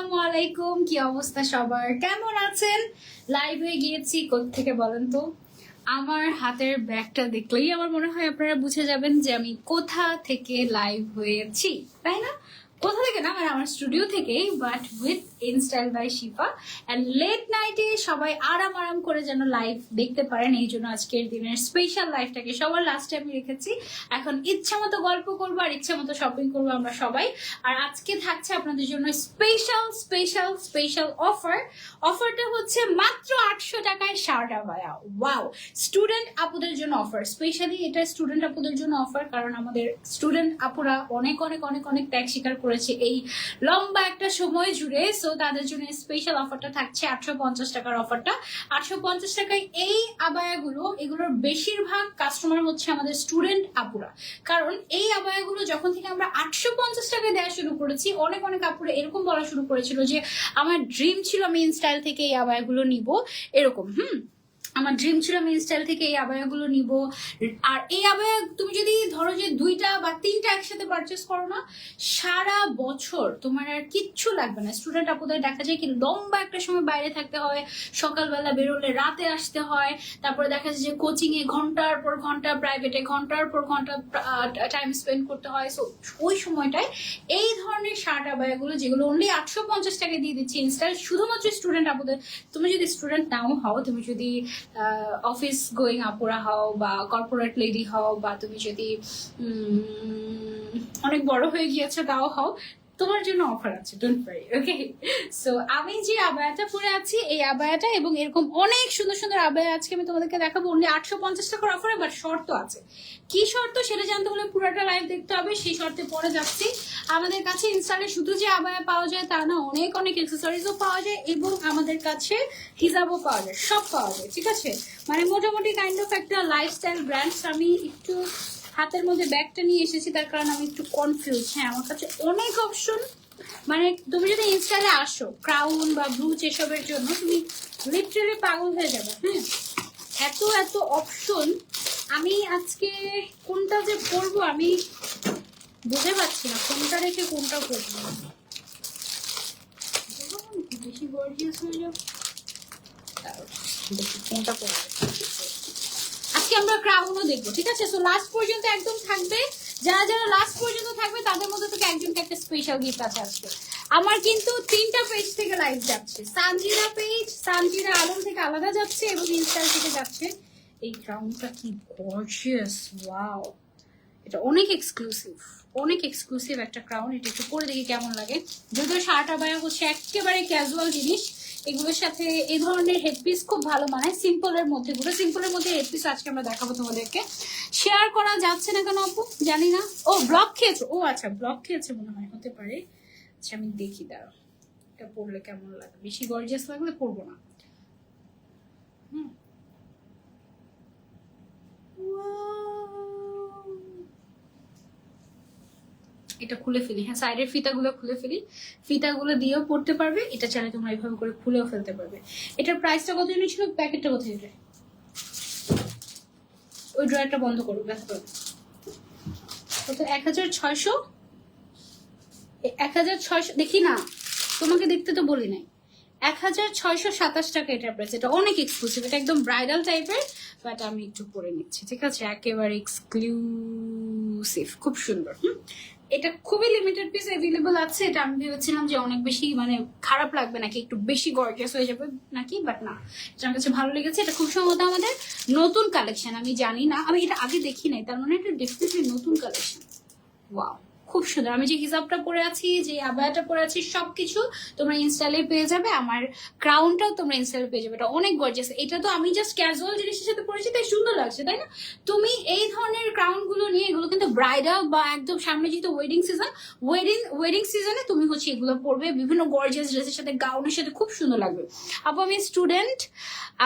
আসসালামু আলাইকুম, কি অবস্থা সবার, কেমন আছেন? লাইভ হয়ে গিয়েছি কোত্থেকে বলেন তো? আমার হাতের ব্যাগটা দেখলেই আমার মনে হয় আপনারা বুঝে যাবেন যে আমি কোথা থেকে লাইভ হয়েছি, তাই না? কোথা থেকে না, মানে আমার স্টুডিও থেকেই, but with in style by Shifa. And let নাইটে সবাই আরাম আরাম করে যেন লাইভ দেখতে পারেন, এই জন্য আজকের দিনের স্পেশাল লাইভটাকে সবার লাস্টে আমি রেখেছি। এখন ইচ্ছা মতো গল্প করবো আর ইচ্ছা মতো শপিং করবো আমরা সবাই। আর আজকে থাকছে আপনাদের জন্য স্পেশাল স্পেশাল স্পেশাল অফার। অফারটা হচ্ছে মাত্র 800 টাকায় শার্ট আবায়া। ওয়াও! স্টুডেন্ট আপুদের জন্য অফার, স্পেশালি এটা স্টুডেন্ট আপুদের জন্য অফার, কারণ আমাদের স্টুডেন্ট আপুরা অনেক অনেক অনেক অনেক ত্যাগ স্বীকার করেছে এই লম্বা একটা সময় জুড়ে। সো তাদের জন্য স্পেশাল অফারটা থাকছে 850 টাকার অফারটা। 850 টাকায় এই আবায়াগুলো, এগুলোর বেশিরভাগ কাস্টমার হচ্ছে আমাদের স্টুডেন্ট আপুরা, কারণ এই আবায়াগুলো যখন থেকে আমরা 850 টাকায় দেওয়া শুরু করেছি, অনেক অনেক আপুরা এরকম বলা শুরু করেছিল যে আমার ড্রিম ছিল আমি ইনস্টাইল থেকে এই আবায়াগুলো নিব, এরকম আমার ড্রিম ছিল আমি ইনস্টাইল থেকে এই আবায়াগুলো নিব। আর এই আবায়া তুমি যদি ধরো যে 2টা বা 3টা একসাথে পারচেস করো না, সারা বছর তোমার আর কিচ্ছু লাগবে না। স্টুডেন্ট আপুদের দেখা যায় কি লম্বা একটা সময় বাইরে থাকতে হয়, সকালবেলা বেরোলে রাতে আসতে হয়, তারপরে দেখা যায় যে কোচিং এ ঘন্টার পর ঘন্টা, প্রাইভেটে ঘন্টার পর ঘন্টা টাইম স্পেন্ড করতে হয়। সো ওই সময়টায় এই ধরনের শার্ট আবায়াগুলো, যেগুলো অনলি 850 টাকা দিয়ে দিচ্ছি ইনস্টাইল শুধুমাত্র স্টুডেন্ট আপুদের। তুমি যদি স্টুডেন্ট নাও হও, তুমি যদি অফিস গোয়িং আপুরা হও বা কর্পোরেট লেডি হও, বা তুমি যদি অনেক বড় হয়ে গিয়েছো তাও হও, তোমার জন্য অফার আছে, ডোন্ট ওয়ারি। ওকে, সো আমি যে আবায়াটা পরে আছি, এই আবায়াটা এবং এরকম অনেক সুন্দর সুন্দর আবায়া আজকে আমি তোমাদেরকে দেখাবো অনলি 850 টাকার অফারে। বাট শর্ত আছে, কি শর্ত সেটা জানতে হলে পুরোটা লাইভ দেখতে হবে। সেই শর্তে পরে যাচ্ছি। আমাদের কাছে ইনস্টালে শুধু যে আবায়া পাওয়া যায় তা না, অনেক অনেক অ্যাক্সেসরিজও পাওয়া যায় এবং আমাদের কাছে হিজাবও পাওয়া যায়, সব পাওয়া যায়, ঠিক আছে? মানে মোটামুটি কাইন্ড অফ একটা লাইফস্টাইল ব্র্যান্ড। আমি একটু হাতের মধ্যে ব্যাগটা নিয়ে এসেছি, তার কারণে আমি একটু কনফিউজ। হ্যাঁ, আমার কাছে অনেক অপশন, মানে তুমি যদি ইনস্টালে আসো ক্রাউন বা ব্রুচ এসবের জন্য, তুমি লিটারালি পাগল হয়ে যাবে। হ্যাঁ, এত এত অপশন। আমি আজকে কোনটা যে করবো আমি বুঝে পাচ্ছি না, কোনটা রেখে কোনটা করবো। বেশি গর্জিয়াস হয়ে যাবে, কোনটা করবো। আজকে আমরা ক্রাউনও দেখবো, ঠিক আছে? সো লাস্ট পর্যন্ত একদম থাকবে। যারা যারা লাস্ট পর্যন্ত থাকবে তাদের মধ্যে থেকে একজনকে একটা স্পেশাল গিফট আছে আজকে। আমার কিন্তু 3টা পেজ থেকে লাইভ যাচ্ছে। সানজিরা পেজ, সানজিরা আলম থেকে আলাদা যাচ্ছে এবং ইনস্টাল থেকে যাচ্ছে। এই ক্রাউনটা কি গর্জিয়াস! ওয়াও, এটা অনেক এক্সক্লুসিভ, অনেক এক্সক্লুসিভ একটা ক্রাউন। এটা একটু পরে দেখি কেমন লাগে। যদিও শার্ট আবায়া হচ্ছে একেবারে ক্যাজুয়াল জিনিস, এগুলোর সাথে এই ধরনের হেডপিস খুব ভালো মানায়। সিম্পলের মধ্যে, পুরো সিম্পলের মধ্যে হেডপিস আজকে আমরা দেখাবো তোমাদেরকে। শেয়ার করা যাচ্ছে না কেন আপু জানি না। ও ব্লক খেয়েছো? ও আচ্ছা, ব্লক খেয়েছে মনে হয়, হতে পারে। আচ্ছা আমি দেখি, দাঁড়াও এটা পরলে কেমন লাগে। বেশি গর্জিয়াস লাগলে পরবো না। এটা খুলে ফেলি। হ্যাঁ, সাইডের ফিতাগুলো খুলে ফেলি, ফিতাগুলো দিয়েও পড়তে পারবে। এটা চাইলে তোমরা এইভাবে করে খুলেও ফেলতে পারবে। এটার প্রাইসটা কত জানি ছিল? প্যাকেটটা কোথায়? এটা ওই ড্রয়ারটা বন্ধ করো, ব্যথা পাবে। কত? 1600। 1600 দেখি না, তোমাকে দেখতে তো বলি নাই। 1627 টাকা এটার প্রাইস। এটা অনেক এক্সক্লুসিভ, এটা একদম ব্রাইডাল টাইপের। বাট আমি একটু পরে নিচ্ছি, ঠিক আছে? একেবারে এক্সক্লুসিভ, খুব সুন্দর। এটা খুবই লিমিটেড পিস অ্যাভেলেবল আছে। এটা আমি ভেবেছিলাম যে অনেক বেশি মানে খারাপ লাগবে নাকি, একটু বেশি গর্জিয়াস হয়ে যাবে নাকি, বাট না, এটা আমার কাছে ভালো লেগেছে। এটা খুব সম্ভবত আমাদের নতুন কালেকশন, আমি জানি না, আমি এটা আগে দেখি নাই, তার মানে এটা ডেফিনেটলি নতুন কালেকশন। ওয়াও, খুব সুন্দর। আমি যে হিজাবটা পরে আছি, যে আবায়াটা পরে আছি, সবকিছু তোমরা ইনস্টালে পেয়ে যাবে। আমার ক্রাউনটাও তোমরা ইনস্টালে পেয়ে যাবে। এটা অনেক গর্জিয়াস। এটা তো আমি জাস্ট ক্যাজুয়াল জিনিসের সাথে পরেছি তাই সুন্দর লাগছে, তাই না? তুমি এই ধরনের ক্রাউন গুলো নিয়ে, এগুলো কিন্তু ব্রাইডাল বা একদম সামনে যেহেতু ওয়েডিং সিজন, ওয়েডিং সিজনে তুমি হচ্ছে এগুলো পরবে বিভিন্ন গর্জিয়াস ড্রেসের সাথে, গাউনের সাথে খুব সুন্দর লাগবে। আপু আমি স্টুডেন্ট,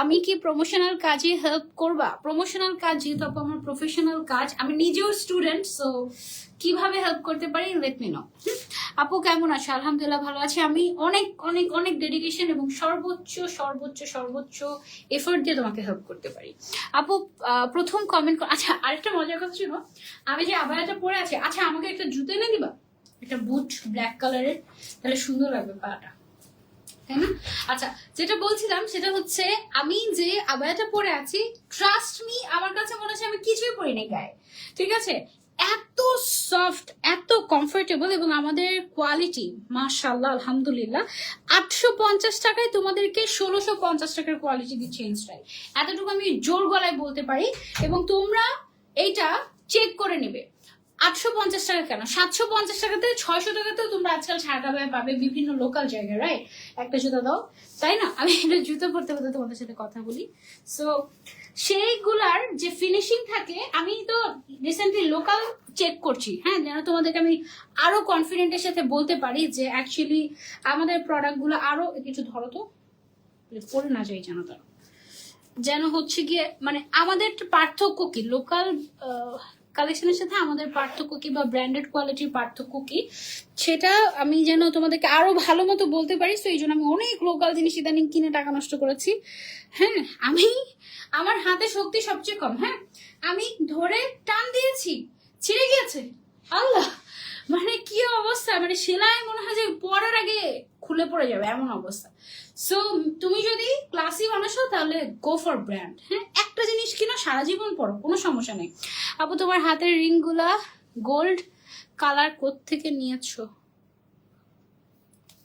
আমি কি প্রমোশনাল কাজে হেল্প করবা? প্রমোশনাল কাজ যেহেতু আপু আমার প্রফেশনাল কাজ, আমি নিজেও স্টুডেন্ট, সো কিভাবে হেল্প করতে পারি লেট মি নো। আপু কেমন আছো? আলহামদুলিল্লাহ ভালো আছি। আমি অনেক অনেক অনেক ডেডিকেশন এবং সর্বোচ্চ সর্বোচ্চ সর্বোচ্চ এফোর্ট দিয়ে তোমাকে হেল্প করতে পারি। আপু প্রথম কমেন্ট, আচ্ছা আরেকটা মজার কথা ছিল, আমি যে আবায়াটা পরে আছি, আচ্ছা আমাকে একটা জুতো এনে দিবা, একটা বুট ব্ল্যাক কালারের, তাহলে সুন্দর লাগবে পাটা। তাই না? আচ্ছা, যেটা বলছিলাম সেটা হচ্ছে আমি যে আবায়াটা পরে আছি, ট্রাস্ট মি, আমার কাছে মনে হচ্ছে আমি কিছুই পরিনি গায়ে, ঠিক আছে? এত সফট, এত কমফোর্টেবল, এবং আমাদের কোয়ালিটি মাশাআল্লাহ আলহামদুলিল্লাহ। 850 টাকায় তোমাদেরকে 1650 টাকার কোয়ালিটি দিচ্ছে ইনস্টাইল, এতটুকু আমি জোর গলায় বলতে পারি। এবং তোমরা এইটা চেক করে নেবে। 850 টাকা কেন, 750 টাকাতে, 600 টাকাতেও তোমরা আজকাল সাদা গায়ে পাবে বিভিন্ন লোকাল জায়গায়, রাইট? একটা জুতো দাও, তাই না? আমি এটা জুতো পরতে পরতে তোমাদের সাথে কথা বলি। সো সেইগুলার যে ফিনিশিং থাকে, আমি তো রিসেন্টলি লোকাল চেক করছি, হ্যাঁ, যেন তোমাদেরকে আমি আরো কনফিডেন্টের সাথে বলতে পারি যে অ্যাকচুয়ালি আমাদের প্রোডাক্টগুলো আরো কিছু, ধরো তো পরে না যাই যেন, তার যেন হচ্ছে গিয়ে মানে আমাদের পার্থক্য কি, লোকাল কালেকশনের সাথে আমাদের পার্থক্য কি, বা ব্র্যান্ডেড কোয়ালিটির পার্থক্য কি, সেটা আমি যেন তোমাদেরকে আরো ভালো মতো বলতে পারি। তো এই জন্য আমি অনেক লোকাল জিনিস ইদানিং কিনে টাকা নষ্ট করেছি। হ্যাঁ, আমি আমার হাতে শক্তি সবচেয়ে কম, হ্যাঁ, আমি ধরে টান দিয়েছি, ছিঁড়ে গিয়েছে। আল্লাহ, মানে কি অবস্থা, মানে সেলাই মনে হয় যে পরার আগে খুলে পড়ে যাবে এমন অবস্থা। সো তুমি যদি ক্লাসি মানুষ হও তাহলে গো ফর ব্র্যান্ড। হ্যাঁ, একটা জিনিস কিনো, সারা জীবন পরো, কোনো সমস্যা নেই। আপু তোমার হাতের রিং গুলা গোল্ড কালার কোত্থেকে নিয়েছো?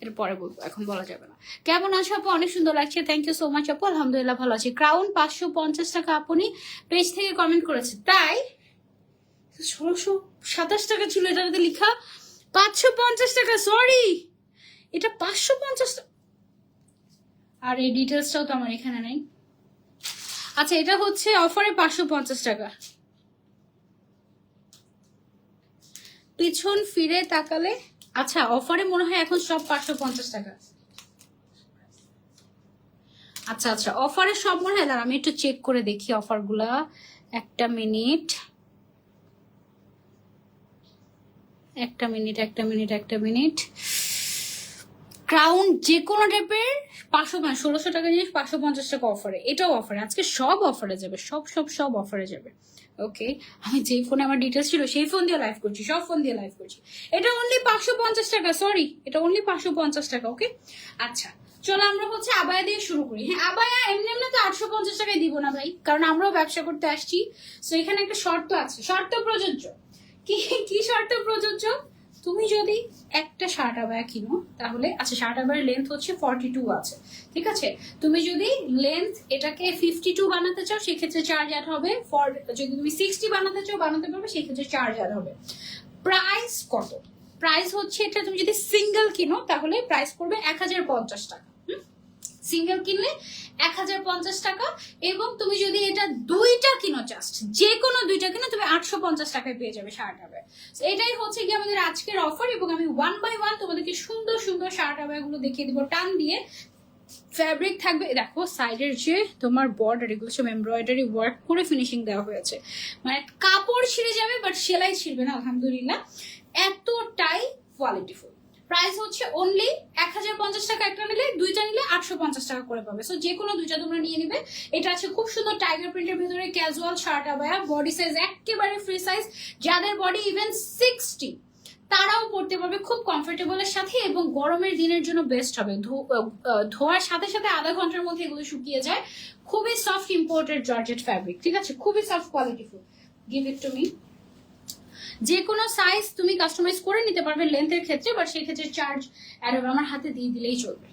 এর পরে বলবো, এখন বলা যাবে না। কেমন আছো আপু? অনেক সুন্দর লাগছে, থ্যাংক ইউ সো মাচ আপু, আলহামদুলিল্লাহ ভালো আছি। ক্রাউন 550 টাকা আপনি পেজ থেকে কমেন্ট করেছে, তাই 1627 টাকা ছিল এটাতে লেখা, 550 টাকা, সরি, এটা 550 টাকা। আর এই ডিটেলসটাও তো আমার এখানে নেই। আচ্ছা, এটা হচ্ছে অফারে 550 টাকা। পিছন ফিরে তাকালে, আচ্ছা অফারে মনে হয় এখন সব 550 টাকা। আচ্ছা আচ্ছা, অফারে সব মনে হয়, আমি একটু চেক করে দেখি অফার গুলা, একটা মিনিট একটা মিনিট একটা মিনিট একটা মিনিট। ক্রাউন যে কোনো টাইপের 500, মানে 1600 টাকা জিনিস 550 টাকা অফারে, এটাও অফারে, আজকে সব অফারে যাবে, সব সব সব অফারে যাবে। ওকে, আমি যেই ফোনে আমার ডিটেলস ছিল সেই ফোন দিয়ে লাইভ করছি, সব ফোন দিয়ে লাইভ করছি। এটা অনলি 550 টাকা, সরি, এটা অনলি 550 টাকা। ওকে, আচ্ছা চলো আমরা হচ্ছে আবায়া দিয়ে শুরু করি। হ্যাঁ, আবায়া এমনি এমনি তো 850 টাকায় দিব না ভাই, কারণ আমরাও ব্যবসা করতে আসছি। তো এখানে একটা শর্ত আছে, শর্ত প্রযোজ্য। কি কি শর্ত প্রযোজ্য? তুমি যদি একটা শার্ট আবায়া কিনো তাহলে, আচ্ছা শার্ট আবায়ের লেন্থ হচ্ছে 42 আছে, ঠিক আছে? তুমি যদি লেন্থ এটাকে 52 বানাতে চাও সেক্ষেত্রে চার্জ অ্যাড হবে। যদি তুমি 60 বানাতে চাও বানাতে পারবে, সেক্ষেত্রে চার্জ অ্যাড হবে। প্রাইস কত? প্রাইস হচ্ছে, এটা তুমি যদি সিঙ্গেল কিনো তাহলে প্রাইস পড়বে 1050 টাকা। সিঙ্গেল কিনলে 1050 টাকা, এবং তুমি যদি এটা দুইটা কিনো, জাস্ট যে কোনো দুইটা কিনো, তুমি 850 টাকায় পেয়ে যাবে শার্ট আবায়া। এটাই হচ্ছে কি আমাদের আজকের অফার, এবং আমি 1 বাই 1 তোমাদেরকে সুন্দর সুন্দর শার্ট আবায়া গুলো দেখিয়ে দিব টান দিয়ে। ফ্যাব্রিক থাকবে, দেখো সাইডের যে তোমার বর্ডার, এগুলো সব এমব্রয়ডারি ওয়ার্ক করে ফিনিশিং দেওয়া হয়েছে, মানে কাপড় ছিঁড়ে যাবে বাট সেলাই ছিঁড়বে না, আলহামদুলিল্লাহ, এতটাই কোয়ালিটিফুল। প্রাইস হচ্ছে অনলি 1050 টাকা, একটা নিলে, দুইটা নিলে 850 টাকা করে পাবে। সো যে কোনো দুইটা তোমরা নিয়ে নিবে। এটা আছে খুব সুন্দর টাইগার প্রিন্টের ভিতরে casual shirt abaya, body size একেবারে ফ্রি সাইজ, যাদের বডি ইভেন 60 তারাও পড়তে পারবে খুব কমফোর্টেবলের সাথে, এবং গরমের দিনের জন্য বেস্ট হবে। ধোয়ার সাথে সাথে আধা ঘন্টার মধ্যে এগুলো শুকিয়ে যায়। খুবই সফট ইম্পোর্টেড জর্জেট ফ্যাব্রিক, ঠিক আছে, খুবই soft qualityful. Give it to me. যে কোনো সাইজ তুমি কাস্টমাইজ করে নিতে পারবে লেন্থের ক্ষেত্রে, বাট সেই ক্ষেত্রে চার্জ অ্যাড হবে, আমার হাতে দিয়ে দিলেই চলবে।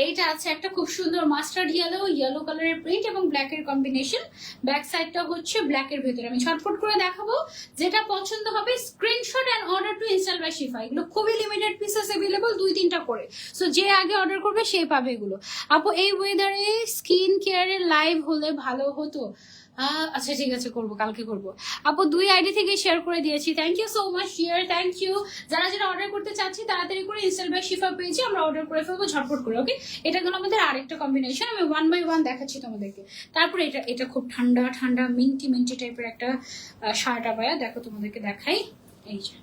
এইটা আছে একটা খুব সুন্দর মাস্টার্ড ইয়েলো কালারের প্রিন্ট এবং ব্ল্যাক এর কম্বিনেশন। ব্যাক সাইডটা হচ্ছে ব্ল্যাক এর ভেতরে, আমি ছটফট করে দেখাবো, যেটা পছন্দ হবে screenshot and order to InStyle by Shifa. এগুলো খুবই লিমিটেড পিসেস अवेलेबल, 2-3টা করে। সো যে আগে অর্ডার করবে সেই পাবে এগুলো। আপু এই ওয়েদারে স্কিন কেয়ারের লাইভ হলে ভালো হতো। আচ্ছা ঠিক আছে, করবো, কালকে করবো। আপু 2 আইডি থেকে শেয়ার করে দিয়েছি, thank you so much share, thank you. যারা যারা অর্ডার করতে চাচ্ছি তাড়াতাড়ি করে ইনস্টল বাই শিফা পেয়েছি, আমরা অর্ডার করে ফেলবো ঝটপট করে। ওকে, এটা হলো আমাদের আরেকটা কম্বিনেশন, আমি 1 বাই 1 দেখাচ্ছি তোমাদেরকে। তারপরে এটা এটা খুব ঠান্ডা ঠান্ডা মিন্টি মিন্টি টাইপের একটা শার্ট আবায়া, দেখো তোমাদেরকে দেখাই, এই যে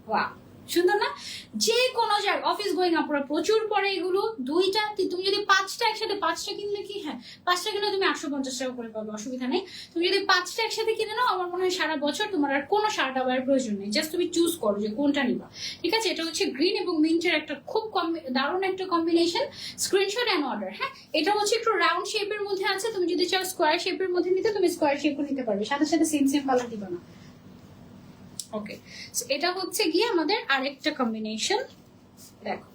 ওয়াও, সুন্দর না? যে কোনো জায়গায় অফিস গোয়িং আপনারা প্রচুর পরে এগুলো। দুইটা তুমি যদি পাঁচটা একসাথে, পাঁচটা কিনলে কি, হ্যাঁ পাঁচটা কিনলে তুমি 850 টাকা করে পাবে, অসুবিধা নেই। তুমি যদি পাঁচটা একসাথে কিনে নাও, আমার মনে হয় সারা বছর তোমার আর কোনো শার্ট আবার প্রয়োজন নেই, জাস্ট তুমি চুজ করো যে কোনটা নিবা। ঠিক আছে, এটা হচ্ছে গ্রিন এবং মিন্টের একটা খুব দারুণ একটা কম্বিনেশন। Screenshot and order. হ্যাঁ, এটা হচ্ছে একটু রাউন্ড শেপের মধ্যে আছে, তুমি যদি চাও স্কোয়ার শেপের মধ্যে নিতে তুমি স্কোয়ার শেপও নিতে পারবে, সাথে সাথে সেম সেম কালার দিবা না। ওকে, এটা হচ্ছে গিয়ে আমাদের আরেকটা কম্বিনেশন। দেখো,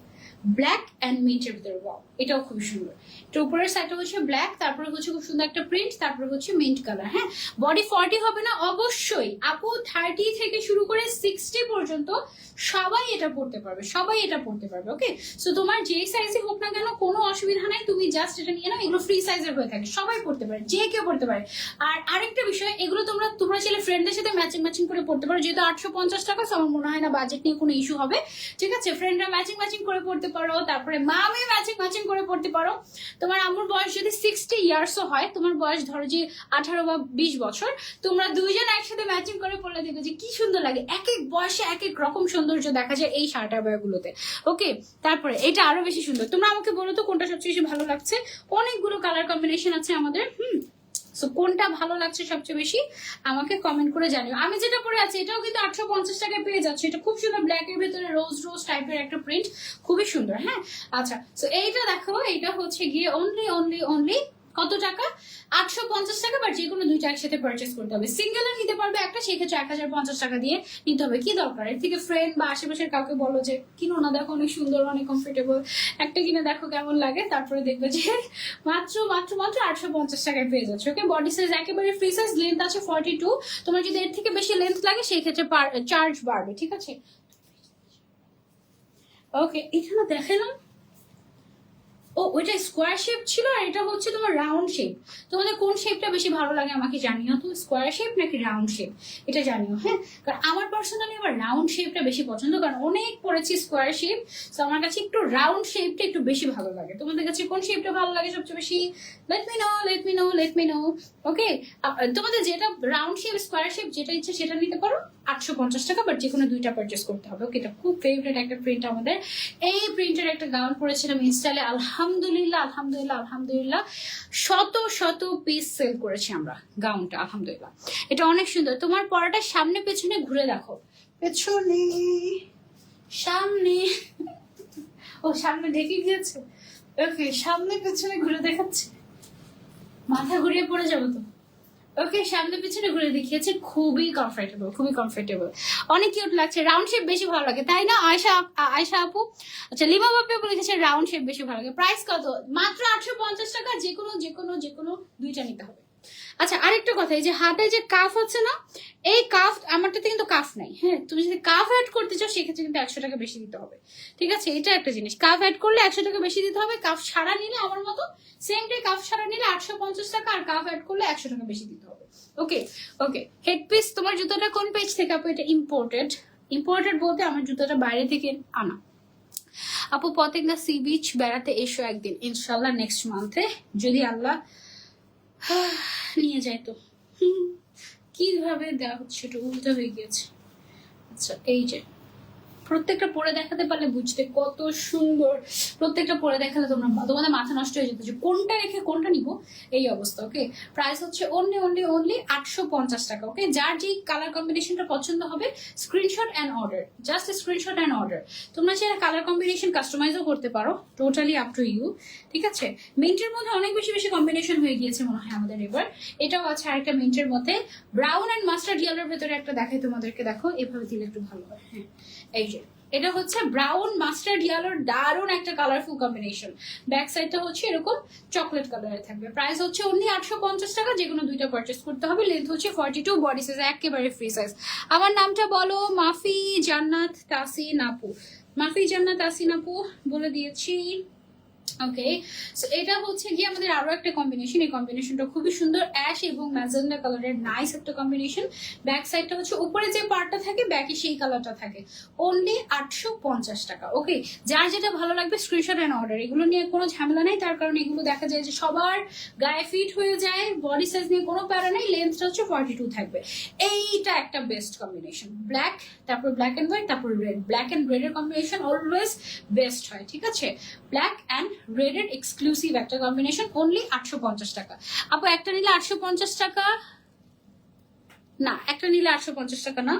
ব্ল্যাক এন্ড মিন্টের ভিতরে, ওয়াও এটাও খুব সুন্দর। এটা উপরের সাইডটা হচ্ছে ব্ল্যাক, তারপরে হচ্ছে খুব সুন্দর একটা প্রিন্ট, তারপরে হচ্ছে মিন্ট কালার। হ্যাঁ, বডি 40 হবে না অবশ্যই আপু, 30 থেকে শুরু করে 60 পর্যন্ত সবাই এটা পড়তে পারবে, সবাই এটা পড়তে পারবে। ওকে, সো তোমার যেই সাইজে হোক না কেন কোনো অসুবিধা নাই, তুমি জাস্ট এটা নিয়ে নাও। এগুলো ফ্রি সাইজের হয়ে থাকে, সবাই পড়তে পারে, যে কেউ পড়তে পারে। আর আরেকটা বিষয়, এগুলো তোমরা চাইলে ফ্রেন্ডদের সাথে ম্যাচিং ম্যাচিং করে পড়তে পারো, যেহেতু 850 টাকা, আমার মনে হয় না বাজেট নিয়ে কোনো ইস্যু হবে। ঠিক আছে, ফ্রেন্ডরা ম্যাচিং ম্যাচিং করে পড়তে পারো, তারপরে মামি ম্যাচিং ম্যাচিং করে পড়তে পারো। তোমার আম্মুর বয়স যদি 60 ইয়ার্সও হয়, তোমার বয়স ধরো যে 18 বা 20 বছর, তোমরা দুইজন একসাথে ম্যাচিং করে পড়লে দেখবে যে কি সুন্দর লাগে। এক এক বয়সে এক এক রকম সৌন্দর্য দেখা যায় এই শার্ট গুলোতে। ওকে, তারপরে এটা আরো বেশি সুন্দর। তোমরা আমাকে বলো তো কোনটা সবচেয়ে বেশি ভালো লাগছে। অনেকগুলো কালার কম্বিনেশন আছে আমাদের। সো কোনটা ভালো লাগছে সবচেয়ে বেশি আমাকে কমেন্ট করে জানিও। আমি যেটা পরে আছি এটাও কিন্তু 850 টাকায় পেয়ে যাচ্ছে। এটা খুব সুন্দর, ব্ল্যাক এর ভেতরে রোজ রোজ টাইপের একটা প্রিন্ট, খুবই সুন্দর। হ্যাঁ, আচ্ছা, সো এইটা দেখো, এটা হচ্ছে গিয়ে অনলি কত টাকা? 850 টাকা। বাট যে কোনো দুইটা একসাথে পারচেস করতে হবে। সিঙ্গেল নিতে পারবে একটা, সেক্ষেত্রে 1050 টাকা দিয়ে নিতে হবে। কি দরকার এর থেকে? ফ্রেন্ড বা আশেপাশের কাউকে বলো যে কিনো না, দেখো অনেক সুন্দর, অনেক কমফোর্টেবল, একটা কিনে দেখো কেমন লাগে, তারপরে দেখবে যে মাত্র 850 টাকায় পেয়ে যাচ্ছে। ওকে, বডি সাইজ একেবারে ফ্রি সাইজ, লেন্থ আছে 42। তোমার যদি এর থেকে বেশি লেন্থ লাগে সেই ক্ষেত্রে চার্জ বাড়বে। ঠিক আছে, ওকে, এখানে দেখালাম। ও, ওইটা স্কোয়ার শেপ ছিল, আর এটা হচ্ছে তোমার রাউন্ড শেপ। তোমাদের কোন শেপটা বেশি ভালো লাগে আমাকে জানিও তো, স্কোয়ার শেপ নাকি রাউন্ড শেপ, এটা জানিও। হ্যাঁ, কারণ আমার পার্সোনালি আবার রাউন্ড শেপটা বেশি পছন্দ, কারণ অনেক পড়েছি স্কোয়ার শেপ, তো আমার কাছে একটু রাউন্ড শেপটা একটু বেশি ভালো লাগে। তোমাদের কাছে কোন শেপটা ভালো লাগে সবচেয়ে বেশি? Let me no. ওকে, তোমাদের যেটা রাউন্ড শেপ, স্কোয়ার শেপ, যেটা ইচ্ছে সেটা নিতে পারো। 850 টাকা, বাট যে কোনো দুইটা পারচেস করতে হবে। ওকে, এটা খুব ফেভারিট একটা প্রিন্ট আমাদের। এই প্রিন্টের একটা গাউন পরেছিলাম ইনস্টালে, আলহামদুলিল্লাহ শত পিস সেল করেছি আমরা গাউনটা, আলহামদুলিল্লাহ। এটা অনেক সুন্দর। তোমার পরাটা সামনে পেছনে ঘুরে দেখো, পেছনে সামনে, ও সামনে ঢেকে গিয়েছে। ওকে, সামনে পেছনে ঘুরে দেখাচ্ছে, মাথা ঘুরিয়ে পড়ে যাবো তো। ওকে, সামনে পিছনে ঘুরে দেখিয়েছে, খুবই কমফোর্টেবল, অনেক কিউট লাগছে। রাউন্ড শেপ বেশি ভালো লাগে, তাই না আয়শা আপু? আচ্ছা, লিমা বাপি আপু লিখেছে রাউন্ড শেপ বেশি ভালো লাগে। প্রাইস কত? মাত্র 850 টাকা। যে কোনো দুইটা নিতে হবে। আচ্ছা, আরেকটা কথা, এই যে হাতে যে কাফ আছে না, এই কাফ আমারটাতে কিন্তু কাফ নাই। হ্যাঁ, তুমি যদি কাফ অ্যাড করতে চাও সেক্ষেত্রে কিন্তু 100 টাকা বেশি দিতে হবে। ঠিক আছে, এটা একটা জিনিস, কাফ অ্যাড করলে 100 টাকা বেশি দিতে হবে। কাফ ছাড়া নিলে আমার মতো সেম ডে কাফ ছাড়া নিলে 850 টাকা, আর কাফ অ্যাড করলে 100 টাকা বেশি দিতে হবে। ওকে, হেডপিস, তোমার জুতোটা কোন পেজ থেকে আপু? এটা ইম্পোর্টেড বলতে আমার জুতোটা বাইরে থেকে আনা। আপু, পতেঙ্গা সি বিচ বেড়াতে এসো একদিন, ইনশাল্লাহ নেক্সট মান্থে যদি আল্লাহ নিয়ে যায় তো। কিভাবে দেওয়া হচ্ছে, একটু উল্টো হয়ে গিয়েছে। আচ্ছা, এই যে প্রত্যেকটা পরে দেখাতে পারলে বুঝতে কত সুন্দর। প্রত্যেকটা পরে দেখালে তোমাদের মাথা নষ্ট হয়ে যেত যে কোনটা রেখে কোনটা নিব, এই অবস্থা। ওকে, প্রাইস হচ্ছে অনলি 850 টাকা। ওকে, যার যেই কালার কম্বিনেশনটা পছন্দ হবে screenshot and order, just screenshot and order. তোমরা চাইলে কালার কম্বিনেশন কাস্টমাইজও করতে পারো, টোটালি আপ টু ইউ। ঠিক আছে, মিন্টের মধ্যে অনেক বেশি কম্বিনেশন হয়ে গিয়েছে মনে হয় আমাদের এবার। এটাও আছে আরেকটা মিন্টের মধ্যে, ব্রাউন অ্যান্ড মাস্টার্ড ইয়েলোর ভেতরে একটা দেখাই তোমাদেরকে। দেখো, এভাবে দিলে একটু ভালো হয়। হ্যাঁ, এই যে এটা হচ্ছে ব্রাউন মাস্টার্ড ইয়েলোর দারুণ একটা কালারফুল কম্বিনেশন। ব্যাক সাইডটা হচ্ছে এরকম চকলেট কালারে থাকবে। প্রাইস হচ্ছে অনলি 850 টাকা। যে কোনো দুইটা পারচেস করতে হবে। লেন্থ হচ্ছে 42, বডি সাইজ একেবারে ফ্রি সাইজ। আমার নামটা বলো, মাফি জান্নাত তাসিন আপু বলে দিয়েছি। ওকে, সো এটা হচ্ছে গিয়ে আমাদের আরো একটা কম্বিনেশন। এই কম্বিনেশনটা খুবই সুন্দর, অ্যাশ এবং ম্যাজেন্ডা কালারের নাইস একটা কম্বিনেশন। ব্যাক সাইডটা হচ্ছে উপরে যে পার্টটা থাকে ব্যাকে সেই কালারটা থাকে। অনলি 850 টাকা। ওকে, যার যেটা ভালো লাগবে স্ক্রিনশট এন্ড অর্ডার। এগুলো নিয়ে কোনো ঝামেলা নাই, তার কারণে এগুলো দেখা যায় যে সবার গায়ে ফিট হয়ে যায়। বডি সাইজ নিয়ে কোনো প্যারা নেই, লেন্থটা হচ্ছে 42 থাকবে। এইটা একটা বেস্ট কম্বিনেশন, ব্ল্যাক তারপর ব্ল্যাক এন্ড হোয়াইট তারপর রেড। ব্ল্যাক এন্ড রেড এর কম্বিনেশন অলওয়েজ বেস্ট হয়, ঠিক আছে? ব্ল্যাক অ্যান্ড রেডের এক্সক্লুসিভ একটা কম্বিনেশন, অনলি 850 টাকা। আপু একটা নিলে 850 টাকা না, একটা নিলে 850 টাকা না,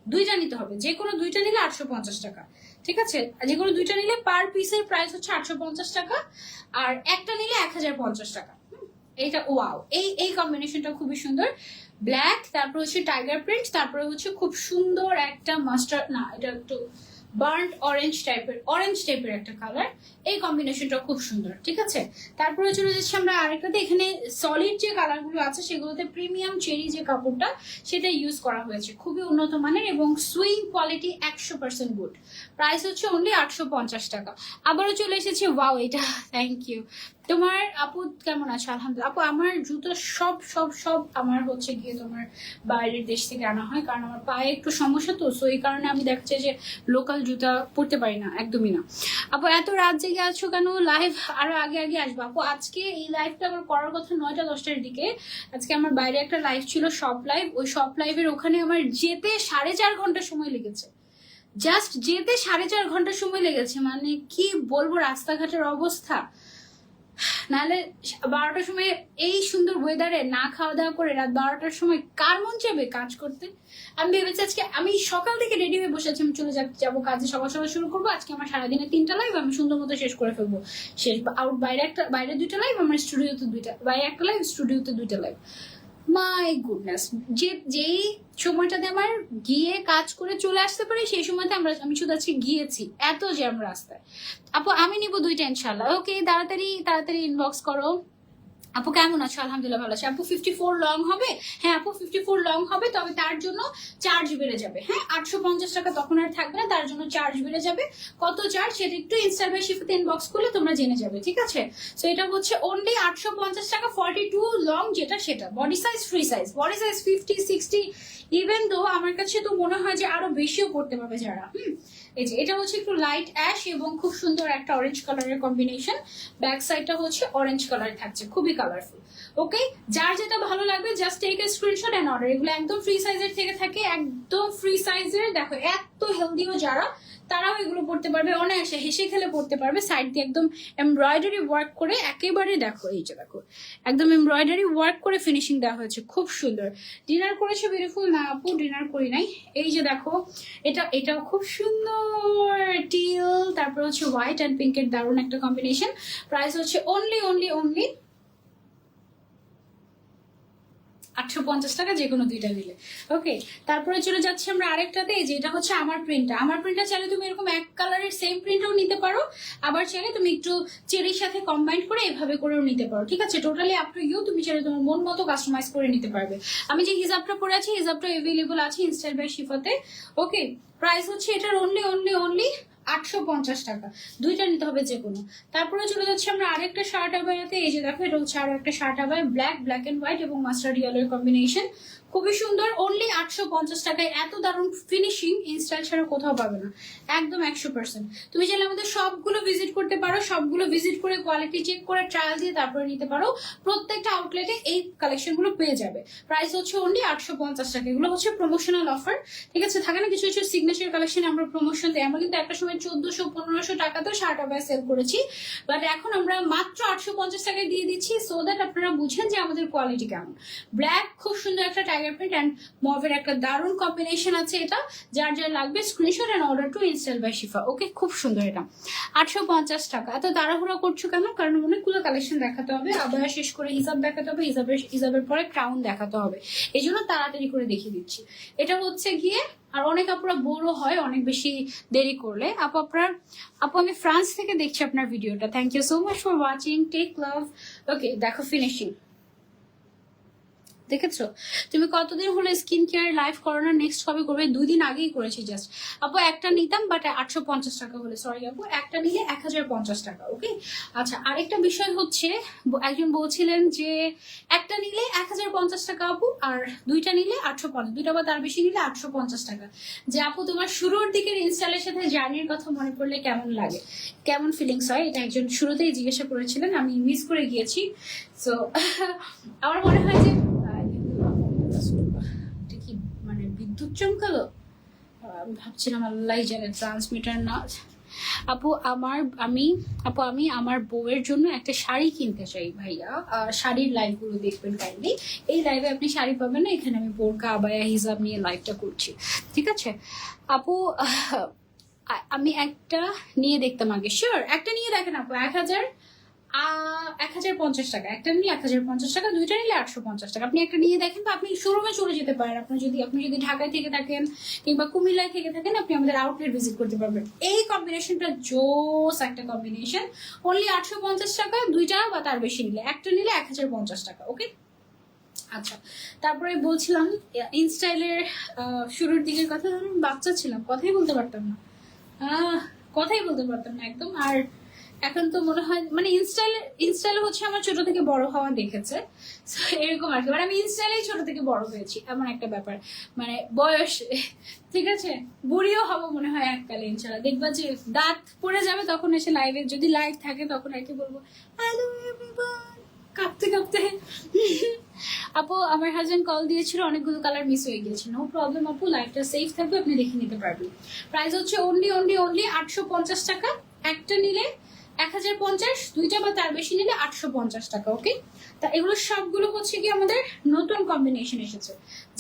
দুইটা নিতে হবে। যে কোনো দুইটা নিলে 850 টাকা, ঠিক আছে? যে কোনো দুইটা নিলে পার পিসের প্রাইস হচ্ছে 850 টাকা, আর একটা নিলে 1050 টাকা। এইটা ওয়াও, এই কম্বিনেশনটা খুবই সুন্দর। ব্ল্যাক, তারপর হচ্ছে টাইগার প্রিন্ট, তারপরে হচ্ছে খুব সুন্দর একটা মাস্টার্ড, না এটা একটু বার্ন্ট অরেঞ্জ টাইপের একটা কালার। এই কম্বিনেশনটা খুব সুন্দর, ঠিক আছে? তারপরে চলে যাচ্ছি আমরা আরেকটাতে। এখানে সলিড যে কালারগুলো আছে সেগুলোতে প্রিমিয়াম চেরি যে কাপড়টা সেটা ইউজ করা হয়েছে, খুবই উন্নত মানের এবং সুইং কোয়ালিটি 100% গুড। প্রাইস হচ্ছে অনলি 850 টাকা। আবারও চলে এসেছে, ওয়াও এটা, থ্যাংক ইউ। তোমার আপু কেমন আছে? আলহামদুলিল্লাহ আপু, আমার জুতো সব সব সব আমার হচ্ছে গিয়ে তোমার বাইরের দেশ থেকে আনা হয়, কারণ আমার পায়ে একটু সমস্যা, তো সো এই কারণে আমি দেখছি যে লোকাল জুতা পরতে পারি না, একদমই না। আপু এত রাত জেগে আছো কেন? লাইভ আরো আগে আগে আসবো আপু। আজকে এই লাইভটা আমার করার কথা 9টা-10টার দিকে। আজকে আমার বাইরে একটা লাইভ ছিল, শপ লাইভ। ওই শপ লাইভের ওখানে আমার যেতে 4.5 ঘন্টা সময় লেগেছে। জাস্ট যেতে 4.5 ঘন্টা সময় লেগেছে, মানে কি বলবো রাস্তাঘাটের অবস্থা। নাহলে 12টার সময় এই সুন্দর ওয়েদারে না খাওয়া দাওয়া করে রাত 12টার সময় কার মন চাইবে কাজ করতে? আমি ভেবেছি আজকে, আমি সকাল থেকে রেডি হয়ে বসে আছি, আমি চলে যাবো কাজে, সকাল সকাল শুরু করবো। আজকে আমার সারাদিনে 3টা লাইভ আমি সুন্দর মতো শেষ করে ফেলবো। শেষ আউট বাইরে 2টা লাইভ, আমার স্টুডিওতে 2টা, বাইরে একটা লাইভ, স্টুডিওতে 2টা লাইভ। মাই গুডনেস, যেই সময়টাতে আমার গিয়ে কাজ করে চলে আসতে পারি সেই সময়তে আমি শুধু আজকে গিয়েছি, এত জ্যাম রাস্তায়। আপু আমি নিব 2টা ইনশাল্লাহ। ওকে, তাড়াতাড়ি তাড়াতাড়ি ইনবক্স করো। আপু কেমন আছো? আলহামদুলিল্লাহ ভালো আছি। আপু 54 লং হবে? হ্যাঁ আপু 54 লং হবে, তবে তার জন্য চার্জ বেড়ে যাবে। হ্যাঁ 850 টাকা তখন আর থাকবে না, তার জন্য চার্জ বেড়ে যাবে। কত চার্জ সেটা একটু ইনস্টা বাই শিফাতে ইনবক্স করলে তোমরা জেনে যাবে, ঠিক আছে? সো এটা হচ্ছে অনলি 850 টাকা। 42 লং যেটা সেটা, body size free size, body size 50, 60, even তো আমার কাছে তো মনে হয় যে আরো বেশিও করতে পারবে যারা। এই যে এটা হচ্ছে একটু লাইট অ্যাশ এবং খুব সুন্দর একটা অরেঞ্জ কালারের কম্বিনেশন। ব্যাক সাইডটা হচ্ছে অরেঞ্জ কালার থাকছে, খুবই কালারফুল। ওকে, যার যেটা ভালো লাগবে just take a screenshot and order. এগুলো একদম ফ্রি সাইজের থেকে থাকে, একদম ফ্রি সাইজের। দেখো এত হেলদিও যারা, তারাও এগুলো পড়তে পারবে, অনায়াসে হেসে খেলে পড়তে পারবে। সাইড দিয়ে একদম এমব্রয়ডারি ওয়ার্ক করে একেবারে, দেখো এই যে দেখো একদম এমব্রয়ডারি ওয়ার্ক করে ফিনিশিং দেওয়া হয়েছে, খুব সুন্দর। ডিনার করেছে? বিউটিফুল। না আপু ডিনার করি নাই। এই যে দেখো এটাও খুব সুন্দর, টিল তারপর হচ্ছে হোয়াইট অ্যান্ড পিঙ্কের দারুণ একটা কম্বিনেশন। প্রাইস হচ্ছে অনলি 850 টাকা, যে কোনো 2টা নিলে। ওকে, তারপরে চলে যাচ্ছি আমরা আরেকটাতে, যে এটা হচ্ছে আমার প্রিন্টটা চাইলে তুমি এরকম এক কালারের সেম প্রিন্টও নিতে পারো, আবার চাইলে তুমি একটু চেরির সাথে কম্বাইন করে এভাবে করেও নিতে পারো, ঠিক আছে? টোটালি আপ টু ইউ, তুমি চাইলে তোমার মন মতো কাস্টমাইজ করে নিতে পারবে। আমি যে হিজাবটা পরে আছি, হিজাবটা অ্যাভেলেবল আছে ইনস্টাইল বাই শিফাতে। ওকে, প্রাইস হচ্ছে এটার অনলি 850 টাকা। 2টা নিতে হবে যে কোনো। তারপরে চলে যাচ্ছে আমরা আরেকটা শার্ট আবায়াতে। এই যে দেখো এটা হচ্ছে আরো একটা শার্ট আবায়া, ব্ল্যাক এন্ড হোয়াইট এবং মাস্টার্ড ইয়েলোর কম্বিনেশন, খুবই সুন্দর। অনলি 850 টাকায় এত দারুণ ফিনিশিং ইনস্টাইল ছাড়া কোথাও পাবে না, একদম 100%। তুমি চাইলে আমাদের সবগুলো ভিজিট করতে পারো, সবগুলো ভিজিট করে কোয়ালিটি চেক করে ট্রায়াল দিয়ে তারপরে নিতে পারো। প্রত্যেকটা আউটলেটে এই কালেকশন গুলো পেয়ে যাবে। প্রাইস হচ্ছে অনলি 850 টাকা। এগুলো হচ্ছে প্রমোশনাল অফার, ঠিক আছে? থাকে না কিছু কিছু সিগনেচার কালেকশন আমরা প্রমোশন দিই। আমরা কিন্তু একটা সময় 1400-1500 টাকাতেও শার্ট আবায়া সেল করেছি, বাট এখন আমরা মাত্র 850 টাকায় দিয়ে দিচ্ছি, সো দ্যাট আপনারা বুঝেন যে আমাদের কোয়ালিটি কেমন। ব্ল্যাক খুব সুন্দর একটা টাইগার প্রিন্ট অ্যান্ড মভের একটা দারুণ কম্বিনেশন আছে। এটা যার যার লাগবে screenshot and order to InStyle by Shifa. Okay, খুব সুন্দর। এটা 850 টাকা। এত তাড়াহুড়া করছো কেন? কারণ অনেকগুলো কালেকশন দেখাতে হবে, আবায়া শেষ করে হিজাব দেখাতে হবে, হিজাবের পরে ক্রাউন দেখাতে হবে, এই জন্য তাড়াতাড়ি করে দেখিয়ে দিচ্ছি। এটা হচ্ছে গিয়ে, আর অনেক আপুরা বোরও হয় অনেক বেশি দেরি করলে। আপু আমি ফ্রান্স থেকে দেখছি আপনার ভিডিওটা, thank you so much for watching, take love. Okay, দেখো ফিনিশিং দেখেছো? তুমি কতদিন হলো স্কিন কেয়ার লাইভ করো না? নেক্সট কবে করবে? 2 দিন আগেই করেছি জাস্ট। আপু একটা নিতাম বাট 850 টাকা হলে, সরি আপু, একটা নিলে 1050 টাকা। ওকে, আচ্ছা আরেকটা বিষয় হচ্ছে, একজন বলছিলেন যে একটা নিলে 1050 টাকা আপু, আর দুইটা নিলে 850, দুইটা বা তার বেশি নিলে 850 টাকা। যে আপু তোমার শুরুর দিকের ইনস্টলের সাথে জার্নির কথা মনে পড়লে কেমন লাগে, কেমন ফিলিংস হয়? এটা একজন শুরুতেই জিজ্ঞাসা করেছিলেন, আমি মিস করে গিয়েছি। সো আমার মনে হয় যে এটা কি মানে বিদ্যুৎ চমকালো? আমি ভাবছিলাম আল্লাহ জানে, ট্রান্সমিটার না। আপু আমি আমার বউয়ের জন্য একটা শাড়ি কিনতে চাই ভাইয়া। শাড়ির লাইভ গুলো দেখবেন কাইন্ডলি। এই লাইভে আপনি শাড়ি পাবেন না, এখানে আমি বোরকা আবায়া হিজাব নিয়ে লাইভটা করছি, ঠিক আছে আপু? আমি একটা নিয়ে দেখতাম আগে। শিওর, একটা নিয়ে দেখেন আপু। 1050 টাকা একটা নিলে, 1050 টাকা, দুইটা নিলে 850 টাকা। আপনি একটা নিয়ে দেখেন, বা আপনি শোরুমে চলে যেতে পারেন। আপনি যদি ঢাকায় থেকে থাকেন কিংবা কুমিল্লায় থেকে থাকেন, আপনি আমাদের আউটলেট ভিজিট করতে পারবেন। এই কম্বিনেশনটা জোস একটা কম্বিনেশন। অনলি 850 টাকা, দুইটা বা তার বেশি নিলে। একটা নিলে 1050 টাকা। ওকে, আচ্ছা তারপরে বলছিলাম ইনস্টাইলের শুরুর দিকের কথা। আমি বাচ্চা ছিলাম, কথাই বলতে পারতাম না, একদম। আর এখন তো মনে হয় মানে ইনস্টাইল হচ্ছে আমার ছোট থেকে বড় হওয়া দেখেছে, এরকম আর কি। মানে আমি ইনস্টাইলেই ছোট থেকে বড় হয়েছি, এমন একটা ব্যাপার। মানে বয়স, ঠিক আছে, বুড়িও হবো মনে হয় এককালে ইনশাল্লাহ। দেখবা যে দাঁত পড়ে যাবে, তখন এসে লাইভে, যদি লাইভ থাকে তখন আর কি বলবো, হ্যালো এভরিওয়ান, কাঁপতে কাঁপতে। আপু আমার হাজবেন্ড কল দিয়েছিল, অনেকগুলো কালার মিস হয়ে গিয়েছে। নো প্রবলেম আপু, লাইভটা সেফ থাকবে, আপনি দেখে নিতে পারবেন। প্রাইস হচ্ছে অনলি 850 টাকা। একটা নিলে 1050, দুইটা বা তার বেশি নিলে 850 টাকা। ওকে, তা এগুলো সবগুলো হচ্ছে কি আমাদের নতুন কম্বিনেশন এসেছে।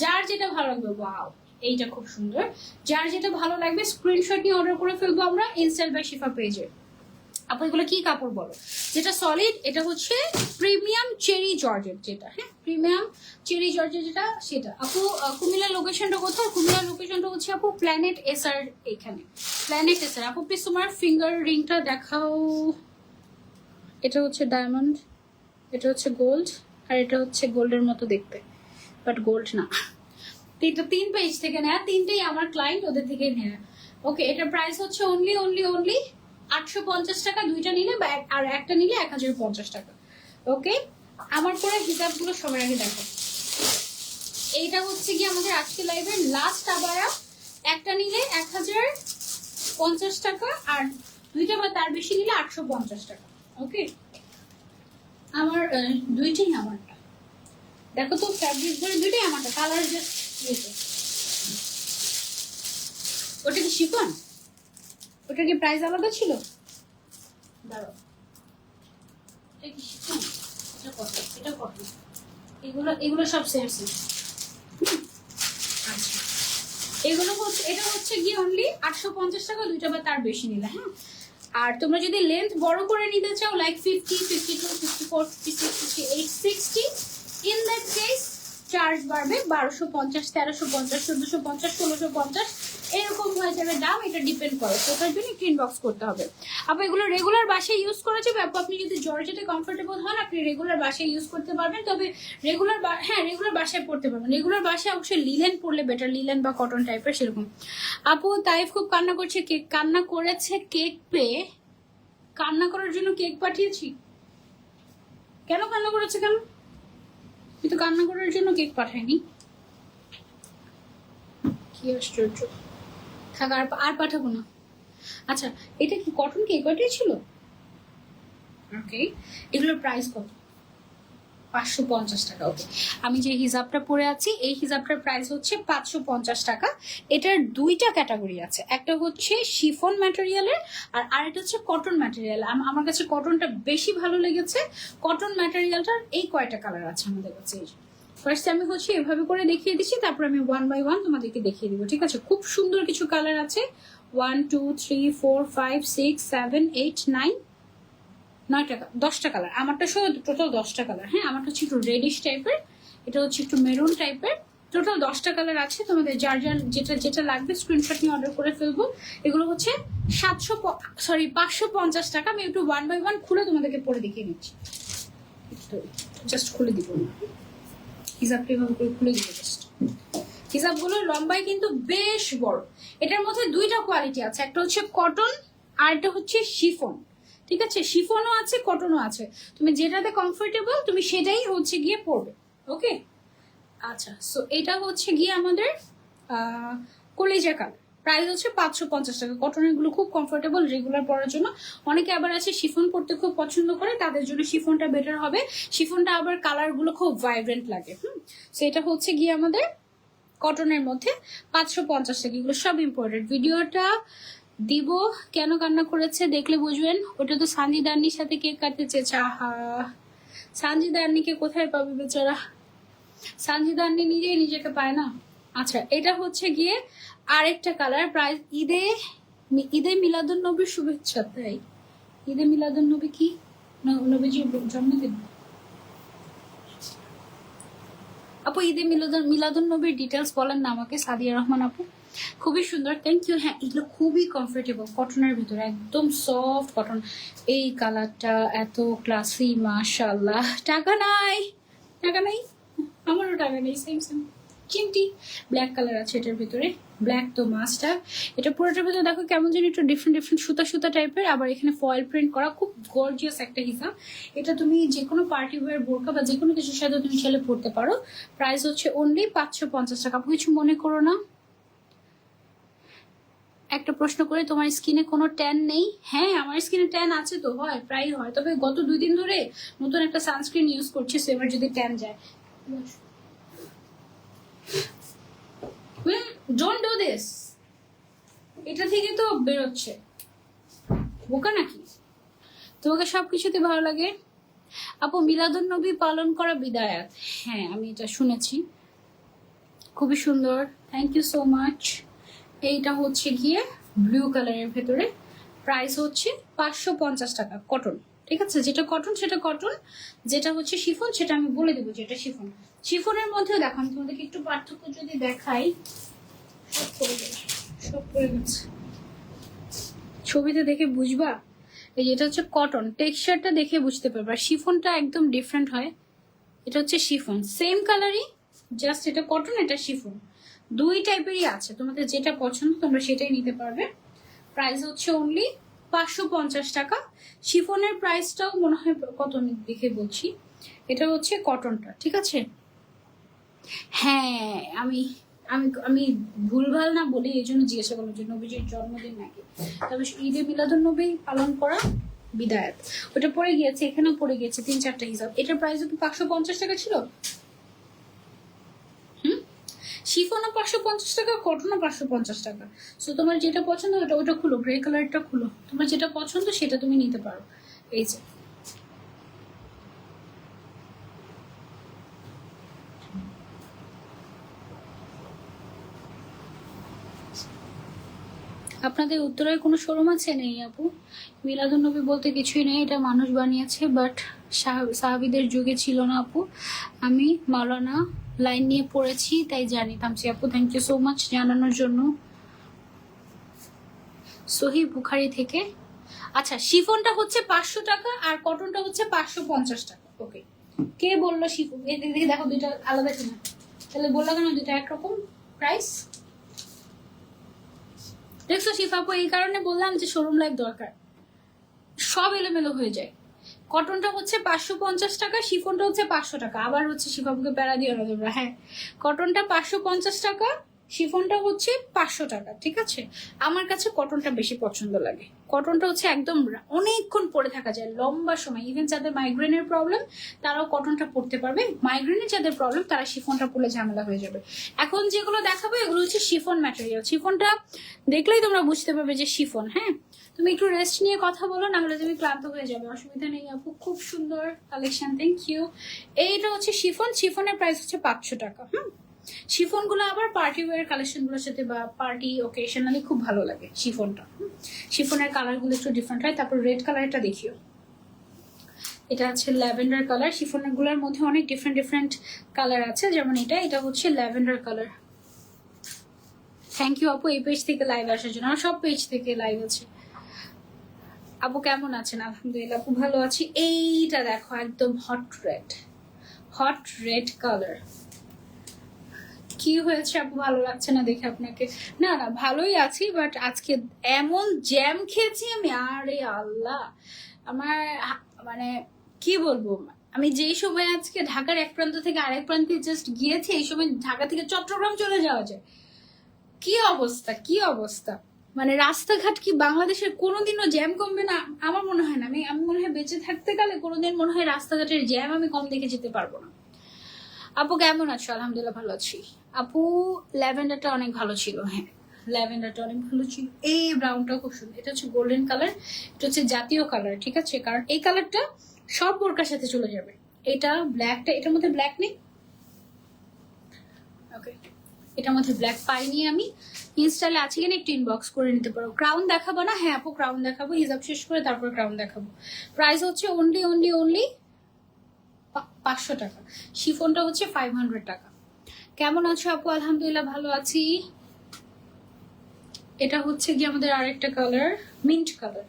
যার যেটা ভালো লাগবে, ওয়াও এইটা খুব সুন্দর, যার যেটা ভালো লাগবে স্ক্রিনশট নিয়ে অর্ডার করে ফেলবো আমরা ইনস্টাইল বাই শিফা পেজে। আপু এগুলো কি কাপড় বলো? যেটা সলিড, এটা হচ্ছে প্রিমিয়াম চেরি জর্জেট, যেটা হ্যাঁ প্রিমিয়াম চেরি জর্জেট যেটা, সেটা। আপু কুমিল্লা লোকেশনটা কোথায়? কুমিল্লা লোকেশনটা হচ্ছে আপু প্ল্যানেট এসআর, এখানে প্ল্যানেট এসআর। আপু প্লিজ তোমার ফিঙ্গার রিংটা দেখাও। এটা হচ্ছে ডায়মন্ড, এটা হচ্ছে গোল্ড, আর এটা হচ্ছে গোল্ডের মতো দেখতে, বাট গোল্ড না। এটা 3 পেজ থেকে নেয়া, তিনটেই আমার ক্লায়েন্ট, ওদের থেকে নেয়া। ওকে, এটার প্রাইস হচ্ছে অনলি 850 টাকা, দুইটা নিলে আর একটা নিলে 1050 টাকা। ওকে, আমার পরে হিজাবগুলো সবার আগে দেখো। এইটা হচ্ছে কি আমাদের আজকে লাইভের লাস্ট আবায়া। একটা নিলে 1050 টাকা, আর দুইটা বা তার বেশি নিলে 850 টাকা। ওকে, আমার দুইটাই আমারটা, দেখো তো ফ্যাব্রিক ধরে দুইটাই আমারটা, কালার জাস্ট ওটা কি শিফন? ওটা কি প্রাইস আলাদা ছিল? দাঁড়াও, এটা কি শিফন? এটা কত? এটা কত? এগুলো সব সেম সেম। আচ্ছা, এটা হচ্ছে গিয়ে অনলি 850 টাকা, দুইটা বা তার বেশি নিলে। হ্যাঁ, আর তোমরা যদি লেন্থ বড় করে নিতে চাও, like 50, 52, 54, 56, 58, 60, in that case charge বাড়বে 1250, 1350, 1450, 1650, এরকম হয়ে যাবে দাম। এটা ডিপেন্ড করে, তো ওটার জন্য একটু ইনবক্স করতে হবে। আপনি এগুলো রেগুলার বাসায় ইউজ করা যাবে আপু। আপনি যদি জর্জেটে কমফোর্টেবল হন, আপনি রেগুলার বাসায় ইউজ করতে পারবেন। তবে রেগুলার বাসায় পড়তে পারবেন। রেগুলার বাসায় অবশ্যই লিলেন পরলে বেটার, লিলেন বা কটন টাইপের সেরকম। আপু তাইফ খুব কান্না করেছে কেক পেয়ে। কান্না করার জন্য কেক পাঠিয়েছি? কেন কান্না করেছে? কেন? কিন্তু কান্না করার জন্য কেক পাঠায়নি। কি আশ্চর্য, থাক আর পাঠাবো না। আচ্ছা, এটা কি কটন কেক পাঠিয়েছিল? ওকে, এগুলোর প্রাইস কত? 550 টাকা। ওকে, আমি যে হিজাবটা পরে আছি, এই হিজাবটার প্রাইস হচ্ছে 550 টাকা। এটার দুইটা ক্যাটাগরি আছে, একটা হচ্ছে শিফন ম্যাটেরিয়ালের, আর আরেকটা হচ্ছে কটন ম্যাটেরিয়াল। আমার কাছে কটনটা বেশি ভালো লেগেছে। কটন ম্যাটেরিয়ালটার এই কয়টা কালার আছে আমাদের কাছে। ফার্স্ট আমি হচ্ছে এভাবে করে দেখিয়ে দিচ্ছি, তারপর আমি 1 বাই 1 তোমাদেরকে দেখিয়ে দিব, ঠিক আছে? খুব সুন্দর কিছু কালার আছে। 1 2 3 4 5 6 7 8 9 9টা 10টা কালার। আমারটা সহ টোটাল 10টা কালার। হ্যাঁ, আমারটা হচ্ছে একটু রেডিশ টাইপের, এটা হচ্ছে একটু মেরুন টাইপের। টোটাল 10টা কালার আছে। তোমাদের যার যেটা লাগবে স্ক্রিনশট নিয়ে অর্ডার করে ফেলবো। এগুলো হচ্ছে 550 টাকা। আমি একটু 1 বাই 1 খুলে তোমাদেরকে পরে দেখিয়ে দিচ্ছি, জাস্ট খুলে দিব। হিজাবটা এভাবে করে খুলে দিবে জাস্ট। হিজাবগুলো লম্বায় কিন্তু বেশ বড়। এটার মধ্যে দুইটা কোয়ালিটি আছে, একটা হচ্ছে কটন আর একটা হচ্ছে শিফন। ঠিক আছে, শিফনও আছে কটনও আছে, তুমি যেটাতে কমফোর্টেবল তুমি সেটাই হচ্ছে গিয়ে পরবে। ওকে আচ্ছা, সো এটা হচ্ছে গিয়ে আমাদের কলিজা কালার, প্রাইস হচ্ছে 550 টাকা। কটনের গুলো খুব কমফোর্টেবল রেগুলার পরার জন্য। অনেকে আবার আছে শিফন পরতে খুব পছন্দ করে, তাদের জন্য শিফনটা বেটার হবে। শিফনটা আবার কালার গুলো খুব ভাইব্রেন্ট লাগে। সো এটা হচ্ছে গিয়ে আমাদের কটনের মধ্যে 550 টাকা। এগুলো সব ইম্পর্টেন্ট। ভিডিওটা দিব কেন কান্না করেছে দেখলে বুঝবেন। ওটা তো সানজিদা আন্নির সাথে কেক কাটতে চেয়েছে। আহা, সানজিদা আন্নিকে কোথায় পাবে বেচারা, সানজিদা আন্নি নিজেই নিজেকে পায় না। আচ্ছা, এটা হচ্ছে গিয়ে আরেকটা কালার। প্রাইস ঈদে মিলাদুন নবীর শুভেচ্ছা। তাই ঈদে মিলাদুন নবী কি, নবীজির জন্মদিন। আপু ঈদে মিলাদুন নবীর ডিটেলস বলেন না আমাকে, সাদিয়া রহমান আপু। খুবই সুন্দর, থ্যাংক ইউ। হ্যাঁ, এগুলো খুবই কমফোর্টেবল, কটনের ভিতরে একদম সফট কটন। এই কালারটা এত ক্লাসি, মাশাআল্লাহ। টাকা নাই, টাকা নাই, আমারও টাকা নেই। সেম সেম চিমটি ব্ল্যাক কালার আছে এটার ভিতরে, ব্ল্যাক তো মাস্টার। এটা পুরোটার ভিতরে দেখো কেমন যেন একটু ডিফারেন্ট ডিফারেন্ট সুতা সুতা টাইপের, আবার এখানে ফয়েল প্রিন্ট করা, খুব গর্জিয়াস একটা হিসাব। এটা তুমি যে কোনো পার্টি ওয়্যার বোরকা বা যে কোনো কিছুর সাথে তুমি ছেলে পড়তে পারো। প্রাইস হচ্ছে অনলি 550 টাকা। কিছু মনে করো না। একটা প্রশ্ন করে, তোমার স্কিনে কোনো ট্যান নেই? হ্যাঁ, আমার স্কিনে ট্যান আছে তো, হয় প্রায় হয়, তবে গত 2 দিন ধরে নতুন একটা সানস্ক্রিন ইউজ করছি, সো এবার যদি ট্যান যায়। Don't do this. এটা থেকে তো বেরোচ্ছে, বোকা নাকি? তোমাকে সবকিছুতে ভালো লাগে। আপু মিলাদুন নবী পালন করা বিদায়াত। হ্যাঁ, আমি এটা শুনেছি, খুবই সুন্দর, থ্যাংক ইউ সো মাচ। এইটা হচ্ছে গিয়ে ব্লু কালারের ভেতরে, প্রাইস হচ্ছে 550 টাকা। কটন, ঠিক আছে, যেটা কটন সেটা কটন, যেটা হচ্ছে শিফন সেটা আমি বলে দেবো যেটা শিফন। শিফনের মধ্যে দেখো, আমি তোমাদেরকে একটু পার্থক্য যদি দেখাই, সব পড়ে গেছে, ছবিতে দেখে বুঝবা। এই যে এটা হচ্ছে কটন, টেক্সচারটা দেখে বুঝতে পারবা। শিফনটা একদম ডিফারেন্ট হয়। এটা হচ্ছে শিফন, সেম কালারই, জাস্ট এটা কটন এটা শিফন, দুই টাইপেরই আছে। তোমাদের যেটা পছন্দ তোমরা সেটাই নিতে পারবে। প্রাইস হচ্ছে অনলি 550 টাকা। শিফনের প্রাইসটাও মনে হয় কত দেখে বলছি, এটা হচ্ছে কটনটা, ঠিক আছে। হ্যাঁ, আমি আমি আমি ভুলভাল না বলি এই জন্য জিজ্ঞাসা করলাম যে নবীজির জন্মদিন নাকি। তবে ঈদে মিলাদুন নবী পালন করা বিদায়াত, ওটা পড়ে গিয়েছে, এখানেও পড়ে গিয়েছে 3-4টা হিসাব। এটার প্রাইস কি 550 টাকা ছিল? শিফনও 550 টাকা, কটনও 550 টাকা। সো তোমার যেটা পছন্দ ওটা খুলো, গ্রে কালারটা খুলো, তোমার যেটা পছন্দ সেটা তুমি নিতে পারো। এই যে আপনাদের উত্তরায় কোনো শোরুম আছে? নেই আপু, মিলাদুন নবী বলতে কিছুই নেই, এটা মানুষ বানিয়েছে, বাট সাহাবীদের যুগে ছিল না আপু। আমি মাওলানা লাইন নিয়ে পড়েছি তাই জানি। তামসি আপু, থ্যাংক ইউ সো মাচ জানানোর জন্য। সহি বুখারি থেকে। আচ্ছা, শিফনটা হচ্ছে 500 টাকা আর কটনটা হচ্ছে 550 টাকা। ওকে, কে বললো শিফন? দেখি দেখো দুইটা আলাদা কিনা, তাহলে বললো কেন দুইটা একরকম প্রাইস? দেখছো শিফাপু, এই কারণে বললাম যে শোরুম লাইফ দরকার, সব এলোমেলো হয়ে যায়। কটনটা হচ্ছে 550 টাকা, শিফনটা হচ্ছে 500 টাকা। আবার হচ্ছে শিফাপুকে প্যারা দিয়ে না তোমরা। হ্যাঁ, কটনটা 550 টাকা, শিফনটা হচ্ছে 500 টাকা, ঠিক আছে। আমার কাছে কটনটা বেশি পছন্দ লাগে। কটনটা হচ্ছে একদম অনেকক্ষণ পরে থাকা যায়, লম্বা সময়। ইভেন যাদের মাইগ্রেনের প্রবলেম তারাও কটনটা পরতে পারবে, মাইগ্রেনের যাদের প্রবলেম তারা শিফনটা পরলে ঝামেলা হয়ে যাবে। এখন যেগুলো দেখাবো এগুলো হচ্ছে শিফন ম্যাটেরিয়াল। শিফনটা দেখলেই তোমরা বুঝতে পারবে যে শিফন। হ্যাঁ, তুমি একটু রেস্ট নিয়ে কথা বলো, না হলে তুমি ক্লান্ত হয়ে যাবে। অসুবিধা নেই আপু, খুব সুন্দর কালেকশন, থ্যাংক ইউ। এইটা হচ্ছে শিফন, শিফনের প্রাইস হচ্ছে 500 টাকা। শিফন গুলো আবার পার্টি ওয়্যার কালেকশন গুলোর সাথে বা পার্টি ওকেশনালি খুব ভালো লাগে শিফনটা। শিফনের কালার গুলো একটু ডিফারেন্ট হয়। তারপর রেড কালারটা দেখিও, এটা হচ্ছে ল্যাভেন্ডার কালার। শিফনের গুলোর মধ্যে অনেক ডিফারেন্ট ডিফারেন্ট কালার আছে, যেমন এটা হচ্ছে ল্যাভেন্ডার কালার। থ্যাংক ইউ আপু এই পেজ থেকে লাইভ আসার জন্য। আমার সব পেজ থেকে লাইভ আছে। আপু কেমন আছেন? আলহামদুলিল্লাহ আপু ভালো আছি। এইটা দেখো, একদম হট রেড কালার, কি হয়েছে আপু, ভালো লাগছে না দেখে আপনাকে? না না, ভালোই আছি, বাট আজকে এমন জ্যাম খেয়েছি আমি, আরে আল্লাহ। আমার মানে কি বলবো, আমি যেই সময় আজকে ঢাকার এক প্রান্ত থেকে আরেক প্রান্তে জাস্ট গিয়েছি, এই সময় ঢাকা থেকে চট্টগ্রাম চলে যাওয়া যায়। কি অবস্থা, কি অবস্থা! মানে রাস্তাঘাট কি বাংলাদেশের কোনোদিনও জ্যাম কমবে না? আমার মনে হয় না। আমি মনে হয় বেঁচে থাকতে গেলে কোনোদিন মনে হয় রাস্তাঘাটের জ্যাম আমি কম দেখে যেতে পারবো না। আপু কেমন আছো? আলহামদুলিল্লাহ ভালো আছি। আপু ল্যাভেন্ডারটা অনেক ভালো ছিল, হ্যাঁ ল্যাভেন্ডারটা অনেক ভালো ছিল। এই ব্রাউনটা খুব সুন্দর, এটা হচ্ছে গোল্ডেন কালার, এটা হচ্ছে জাতীয় কালার, ঠিক আছে? কারণ এই কালারটা সব বোরকার সাথে চলে যাবে। এটা ব্ল্যাকটা, এটার মধ্যে ব্ল্যাক নেই, ওকে এটার মধ্যে ব্ল্যাক পাইনি আমি। ইনস্টালে আছে কিনা একটু ইনবক্স করে নিতে পারো। ক্রাউন দেখাবো না? হ্যাঁ আপু ক্রাউন দেখাবো, হিসাব শেষ করে তারপর ক্রাউন দেখাবো। প্রাইস হচ্ছে অনলি অনলি অনলি 500 টাকা। শিফনটা হচ্ছে 500 টাকা। কেমন আছো আপু? আলহামদুলিল্লাহ ভালো আছি। এটা হচ্ছে কি আমাদের আরেকটা কালার, মিন্ট কালার।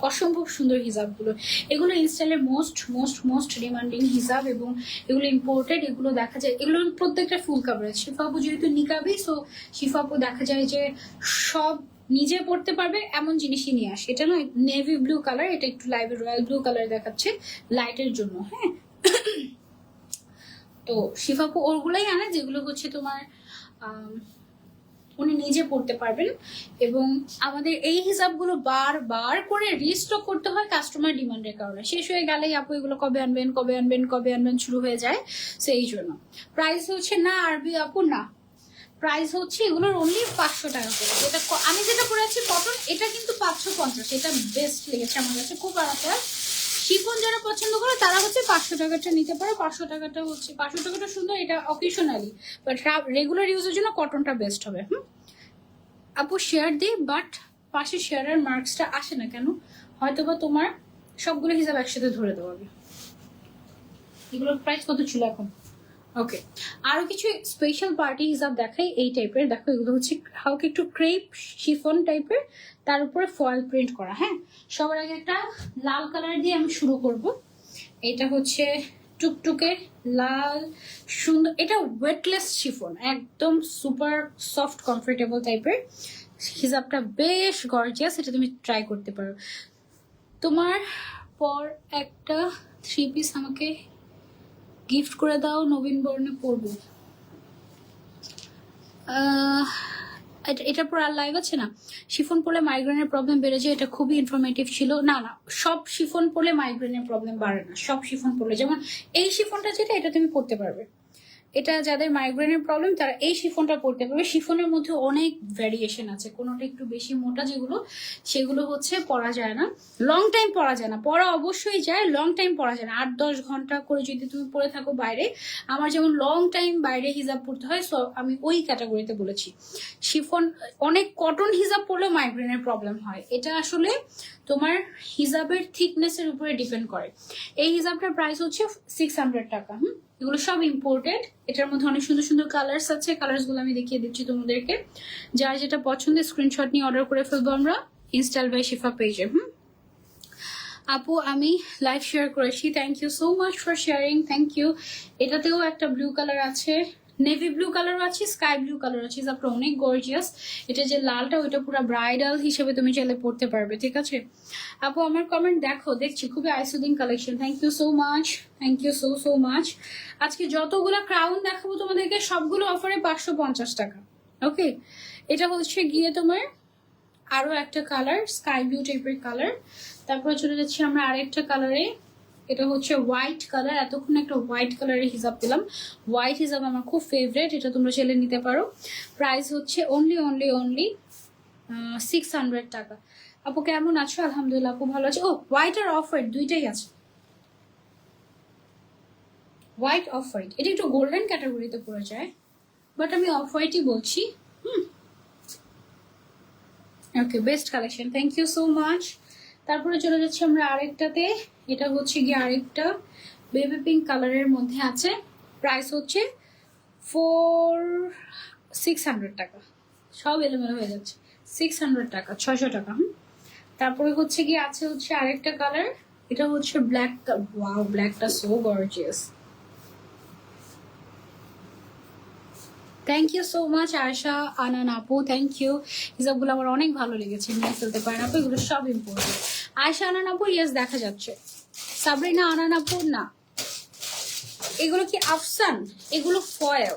অসম্ভব সুন্দর হিজাবগুলো, এগুলো ইনস্টাইলের মোস্ট মোস্ট মোস্ট ডিমান্ডিং হিজাব, এবং এগুলো ইম্পোর্টেড। এগুলো দেখা যায় এগুলো প্রত্যেকটা ফুল কাভারেজ। শিফাপু যেহেতু নিকাবি, সো শিফাপু দেখা যায় যে সব নিজে পড়তে পারবে এমন জিনিসই নিয়ে আসে। এটা নয় নেভি ব্লু কালার, এটা একটু লাইভ রয়্যাল ব্লু কালার দেখাচ্ছে লাইটের জন্য, হ্যাঁ। তো শিফাপু ওরগুলাই আনে যেগুলো হচ্ছে তোমার উনি নিজে পড়তে পারবেন। এবং আমাদের এই হিসাবগুলো বারবার করে রিস্টক করতে হয় কাস্টমার ডিমান্ডের কারণে। শেষ হয়ে গেলেই আপু এগুলো কবে আনবেন কবে আনবেন কবে আনবেন শুরু হয়ে যায়, সেই জন্য। প্রাইস হচ্ছে না আরবি আপু, না প্রাইস হচ্ছে এগুলোর অনলি 500 টাকা করে। যেটা আমি যেটা পরেছি কটন, এটা কিন্তু 550, এটা বেস্ট লেগেছে আমার কাছে, খুব আরামদায়ক। শিফন যারা পছন্দ করে তারা হচ্ছে 500 টাকাটা নিতে পারে। 500 টাকাটা হচ্ছে 500 টাকাটা সুন্দর, এটা অকেশনালি, বাট রেগুলার ইউজের জন্য কটনটা বেস্ট হবে। আপু শেয়ার দিই, বাট পাশে শেয়ারের মার্কসটা আসে না কেন? হয়তোবা তোমার সবগুলো হিসাব একসাথে ধরে দেওয়া হবে। এগুলোর প্রাইস কত ছিল এখন? ওকে, আরো কিছু স্পেশাল পার্টি হিসাব দেখাই এই টাইপের। দেখো এগুলো হচ্ছে হালকা একটু ক্রেপ শিফন টাইপের, তার উপরে ফয়েল প্রিন্ট করা। হ্যাঁ, সবার আগে একটা লাল কালার দিয়ে আমি শুরু করব। এটা হচ্ছে টুকটুকে লাল, সুন্দর। এটা ওয়েটলেস শিফন, একদম সুপার সফট কমফোর্টেবল টাইপের। হিজাবটা বেশ গর্জিয়াস, এটা তুমি ট্রাই করতে পারো। তোমার পর একটা 3 পিস আমাকে গিফট করে দাও, নবীন বর্ণে পরবো। এটার পর আর লাইভ আছে না? শিফন পরলে মাইগ্রেনের প্রবলেম বেড়ে যায়, এটা খুবই ইনফরমেটিভ ছিল। না না, সব শিফন পরলে মাইগ্রেনের প্রবলেম বাড়ে না। সব শিফন পরলে, যেমন এই শিফনটা যেটা, এটা তুমি পরতে পারবে। এটা যাদের মাইগ্রেনের প্রবলেম তারা এই শিফনটা পরতে পারবে। শিফনের মধ্যে অনেক ভ্যারিয়েশন আছে, কোনোটা একটু বেশি মোটা যেগুলো, সেগুলো হচ্ছে পরা যায় না, লং টাইম পরা যায় না। পরা অবশ্যই যায়, লং টাইম পরা যায় না। 8-10 ঘন্টা করে যদি তুমি পরে থাকো বাইরে, আমার যেমন লং টাইম বাইরে হিজাব পরতে হয়, সো আমি ওই ক্যাটাগরিতে বলেছি। শিফন অনেক কটন হিজাব পরলেও মাইগ্রেনের প্রবলেম হয়, এটা আসলে তোমার হিজাবের থিকনেসের উপরে ডিপেন্ড করে। এই হিজাবটার প্রাইস হচ্ছে 600 টাকা। এগুলো সব ইম্পোর্টেড। এটার মধ্যে অনেক সুন্দর সুন্দর কালার্স আছে, কালার্স গুলো আমি দেখিয়ে দিচ্ছি তোমাদেরকে। যার যেটা পছন্দ স্ক্রিনশট নিয়ে অর্ডার করে ফেলবো আমরা ইনস্টাইল বাই শিফা পেজে। আপু আমি লাইভ শেয়ার করেছি, thank you so much for sharing, thank you. এটাতেও একটা ব্লু কালার আছে, নেভি ব্লু কালার আছে, স্কাই ব্লু কালার আছে। আপনার অনেক গর্জিয়াস। এটা যে লালটা, ওইটা পুরো ব্রাইডাল হিসেবে তুমি চাইলে পড়তে পারবে, ঠিক আছে? আপু আমার কমেন্ট দেখো, দেখছি, খুবই eye soothing collection, thank you so much, thank you so so much. আজকে যতগুলো ক্রাউন দেখাবো তোমাদেরকে সবগুলো অফারে 550 টাকা। ওকে, এটা হচ্ছে গিয়ে তোমার আরো একটা কালার, স্কাই ব্লু টাইপের কালার। তারপরে চলে যাচ্ছি আমরা আরেকটা কালারে, এটা হচ্ছে হোয়াইট কালার। এতক্ষণ একটা হোয়াইট কালারের হিজাব দিলাম, হোয়াইট হিজাব আমার খুব ফেভারিট, এটা তোমরা চাইলে নিতে পারো। প্রাইস হচ্ছে অনলি অনলি অনলি 600 টাকা। আপু কেমন আছো? আলহামদুলিল্লাহ আপু ভালো আছে। ও হোয়াইট আর অফ হোয়াইট দুইটাই আছে, হোয়াইট অফ হোয়াইট। এটা একটু গোল্ডেন ক্যাটাগরিতে পড়ে যায়, বাট আমি অফ হোয়াইটই বলছি। Okay, best collection, thank you so much. তারপরে চলে যাচ্ছি আমরা আরেকটাতে, এটা হচ্ছে গিয়ে আরেকটা বেবি পিঙ্ক কালারের মধ্যে আছে। প্রাইস হচ্ছে 600 টাকা। সব এলোমেলো হয়ে যাচ্ছে, 600 টাকা, 600 টাকা। তারপরে হচ্ছে গিয়ে আছে হচ্ছে আরেকটা কালার, এটা হচ্ছে ব্ল্যাক। ওয়াও, ব্ল্যাকটা so gorgeous. Thank you so much Ayesha Anan আপু, থ্যাংক ইউ। হিসাবগুলো আমার অনেক ভালো লেগেছে, নিয়ে ফেলতে পারেন আপু, এগুলো সব ইম্পর্টেন্ট। আয়শা আনান আপু ইয়েস দেখা যাচ্ছে। সাবরিনা আনান আপু না, এগুলো কি আফসান? এগুলো ফয়েল,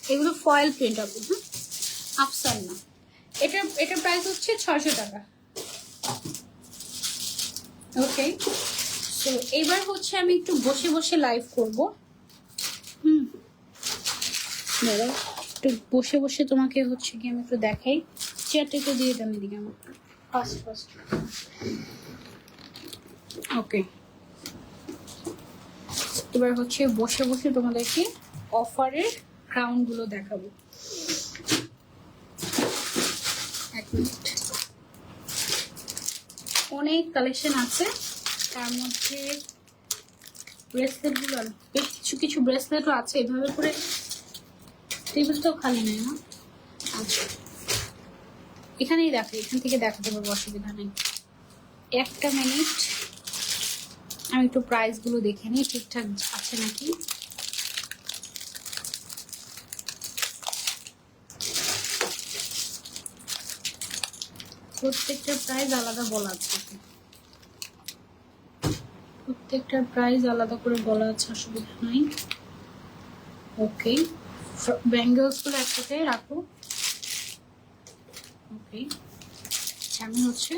এগুলো ফয়েল প্রিন্ট আপু, হ্যাঁ আফসান না। এটার প্রাইস হচ্ছে 600 টাকা। ওকে, তো এবার হচ্ছে আমি একটু বসে বসে লাইভ করবো। দাঁড়াও, একটু বসে বসে তোমাকে হচ্ছে কি আমি একটু দেখাই। চেয়ারটা একটু দিয়ে দাম এদিকে আমার, ফার্স্ট ফার্স্ট। ওকে, এবার হচ্ছে বসে বসে তোমাদেরকে অফারের ক্রাউনগুলো দেখাবো। এক মিনিট, অনেক কালেকশন আছে, তার মধ্যে ব্রেসলেটগুলো বেশ কিছু কিছু ব্রেসলেটও আছে। এভাবে করে টেবিলটাও খালি নেই না। আচ্ছা, এখানেই দেখো, এখান থেকে দেখাতে পারবো, অসুবিধা নেই। একটা মিনিট, আমি একটু প্রাইসগুলো দেখে নিই ঠিকঠাক আছে নাকি। প্রত্যেকটা প্রাইস আলাদা বলা আছে, প্রত্যেকটার প্রাইস আলাদা করে বলা আছে, অসুবিধা নাই। ওকে, ব্যাঙ্গেলসগুলো একসাথে রাখো। ওকে, আমি হচ্ছে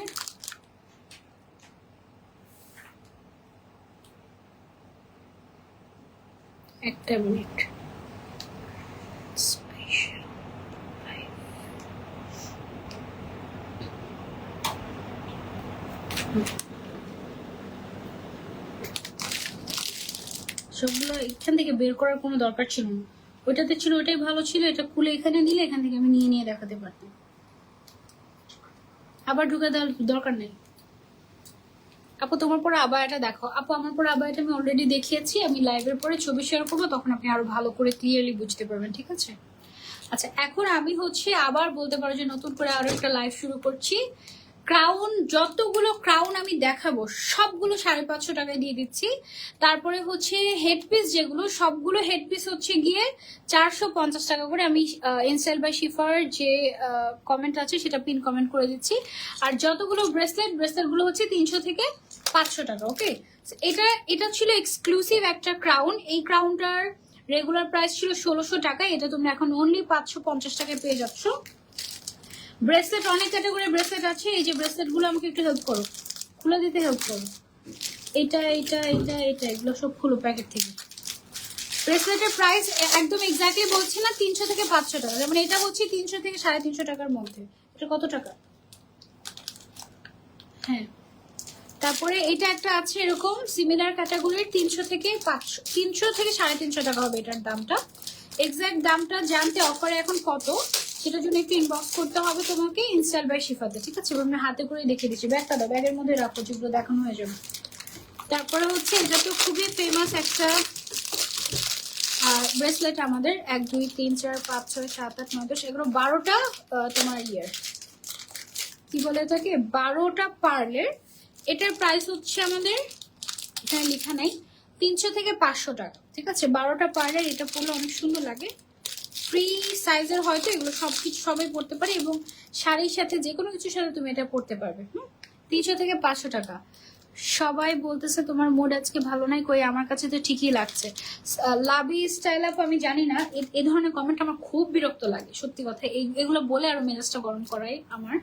একটা মিনিট, স্পেশাল সবগুলো এখান থেকে বের করার কোনো দরকার ছিল না। ওইটাতে ছিল, ওইটাই ভালো ছিল। এটা খুলে এখানে নিলে এখান থেকে আমি নিয়ে নিয়ে দেখাতে পারতাম, আবার ঢুকে দেওয়ার দরকার নেই। আপু তোমার পরে আবার এটা দেখো। আপু আমার পরে আবার এটা আমি অলরেডি দেখিয়েছি, আমি লাইভের পরে ছবি শেয়ার করবো, তখন আপনি আরো ভালো করে ক্লিয়ারলি বুঝতে পারবেন, ঠিক আছে? আচ্ছা, এখন আমি হচ্ছে আবার বলতে পারো যে নতুন করে আরো একটা লাইভ শুরু করছি। ক্রাউন, যতগুলো ক্রাউন আমি দেখাবো সবগুলো 550 টাকায় দিয়ে দিচ্ছি। তারপরে হচ্ছে হেডপিস, যেগুলো সবগুলো হেডপিস হচ্ছে গিয়ে 450 টাকা করে। আমি ইনস্টাইল বাই শিফার যে কমেন্ট আছে সেটা পিন কমেন্ট করে দিচ্ছি। আর যতগুলো ব্রেসলেটগুলো হচ্ছে 300 থেকে 500 টাকা। ওকে, এটা ছিল এক্সক্লুসিভ একটা ক্রাউন। এই ক্রাউনটার রেগুলার প্রাইস ছিল 1600 টাকা, এটা তোমরা এখন অনলি 550 টাকায় পেয়ে যাচ্ছ। ব্রেসলেট, অনেক ক্যাটাগরির ব্রেসলেট আছে। এই যে ব্রেসলেটগুলো আমাকে একটু হেল্প করো, খুলে দিতে হেল্প করো। এটা এটা এটা এটা এগুলো সব খুলো প্যাকেট থেকে। ব্রেসলেটের প্রাইস একদম এক্স্যাক্টলি বলছি না, 300 থেকে 500 টাকা। যেমন এটা হচ্ছে 300 থেকে 350 টাকার মধ্যে। এটা কত টাকা? হ্যাঁ, তারপরে এটা একটা আছে এরকম সিমিলার ক্যাটাগরির, 300 থেকে 500, 300 থেকে 350 টাকা হবে এটার দামটা। এক্সাক্ট দামটা জানতে অফারে এখন কত, সেটার জন্য একটু ইনবক্স করতে হবে তোমাকে ইনস্টাল বাই শিফাতে, ঠিক আছে? আমি হাতে করে দেখিয়ে দিচ্ছি। ব্যাগটা দাও, ব্যাগের মধ্যে রাখো, যেগুলো দেখানো হয়ে যাবে। তারপরে হচ্ছে এটা তো খুবই ফেমাস একটা ব্রেসলেট আমাদের, 1 2 3 4 5 6 7 8 9 10, এগুলো 12টা তোমার ইয়ার কি বলে এটাকে, 12টা পার্লের। এটার প্রাইস হচ্ছে আমাদের এখানে লেখা নাই, 300 থেকে 500 টাকা, ঠিক আছে? 12টা পার্লের। এটা পরলে অনেক সুন্দর লাগে, ফ্রি সাইজের হয়তো, এগুলো সবকিছু সবাই পড়তে পারে, এবং শাড়ির সাথে যে কোনো কিছুর সাথে তুমি এটা পড়তে পারবে। 300 থেকে 500 টাকা। সবাই বলতেছে তোমার মুড আজকে ভালো নাই, কই আমার কাছে তো ঠিকই লাগছে। লাভি স্টাইল আপ, আমি জানি না, এই ধরনের কমেন্ট আমার খুব বিরক্ত লাগে, সত্যি কথা। এগুলো বলে আরো মেজাজটা গরম করাই আমার।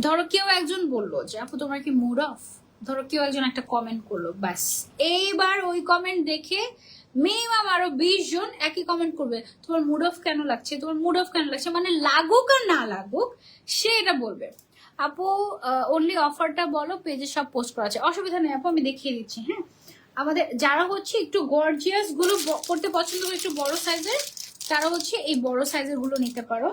ধরো কেউ একজন বললো যে আপু তোমার কি মুড অফ, ধরো কেউ একজন একটা কমেন্ট করলো, ব্যাস এইবার ওই কমেন্ট দেখে মিনিমাম আরো 20 জন একই কমেন্ট করবে, তোমার মুড অফ কেন লাগছে, তোমার মুড অফ কেন লাগছে, মানে লাগুক আর না লাগুক সে এটা বলবে। আপু অনলি অফারটা বলো, পেজে সব পোস্ট করা আছে। অসুবিধা নেই আপু, আমি দেখিয়ে দিচ্ছি। হ্যাঁ, আমাদের যারা হচ্ছে একটু গর্জিয়াস গুলো করতে পছন্দ করে, একটু বড় সাইজের, তারা হচ্ছে এই বড় সাইজের গুলো নিতে পারো।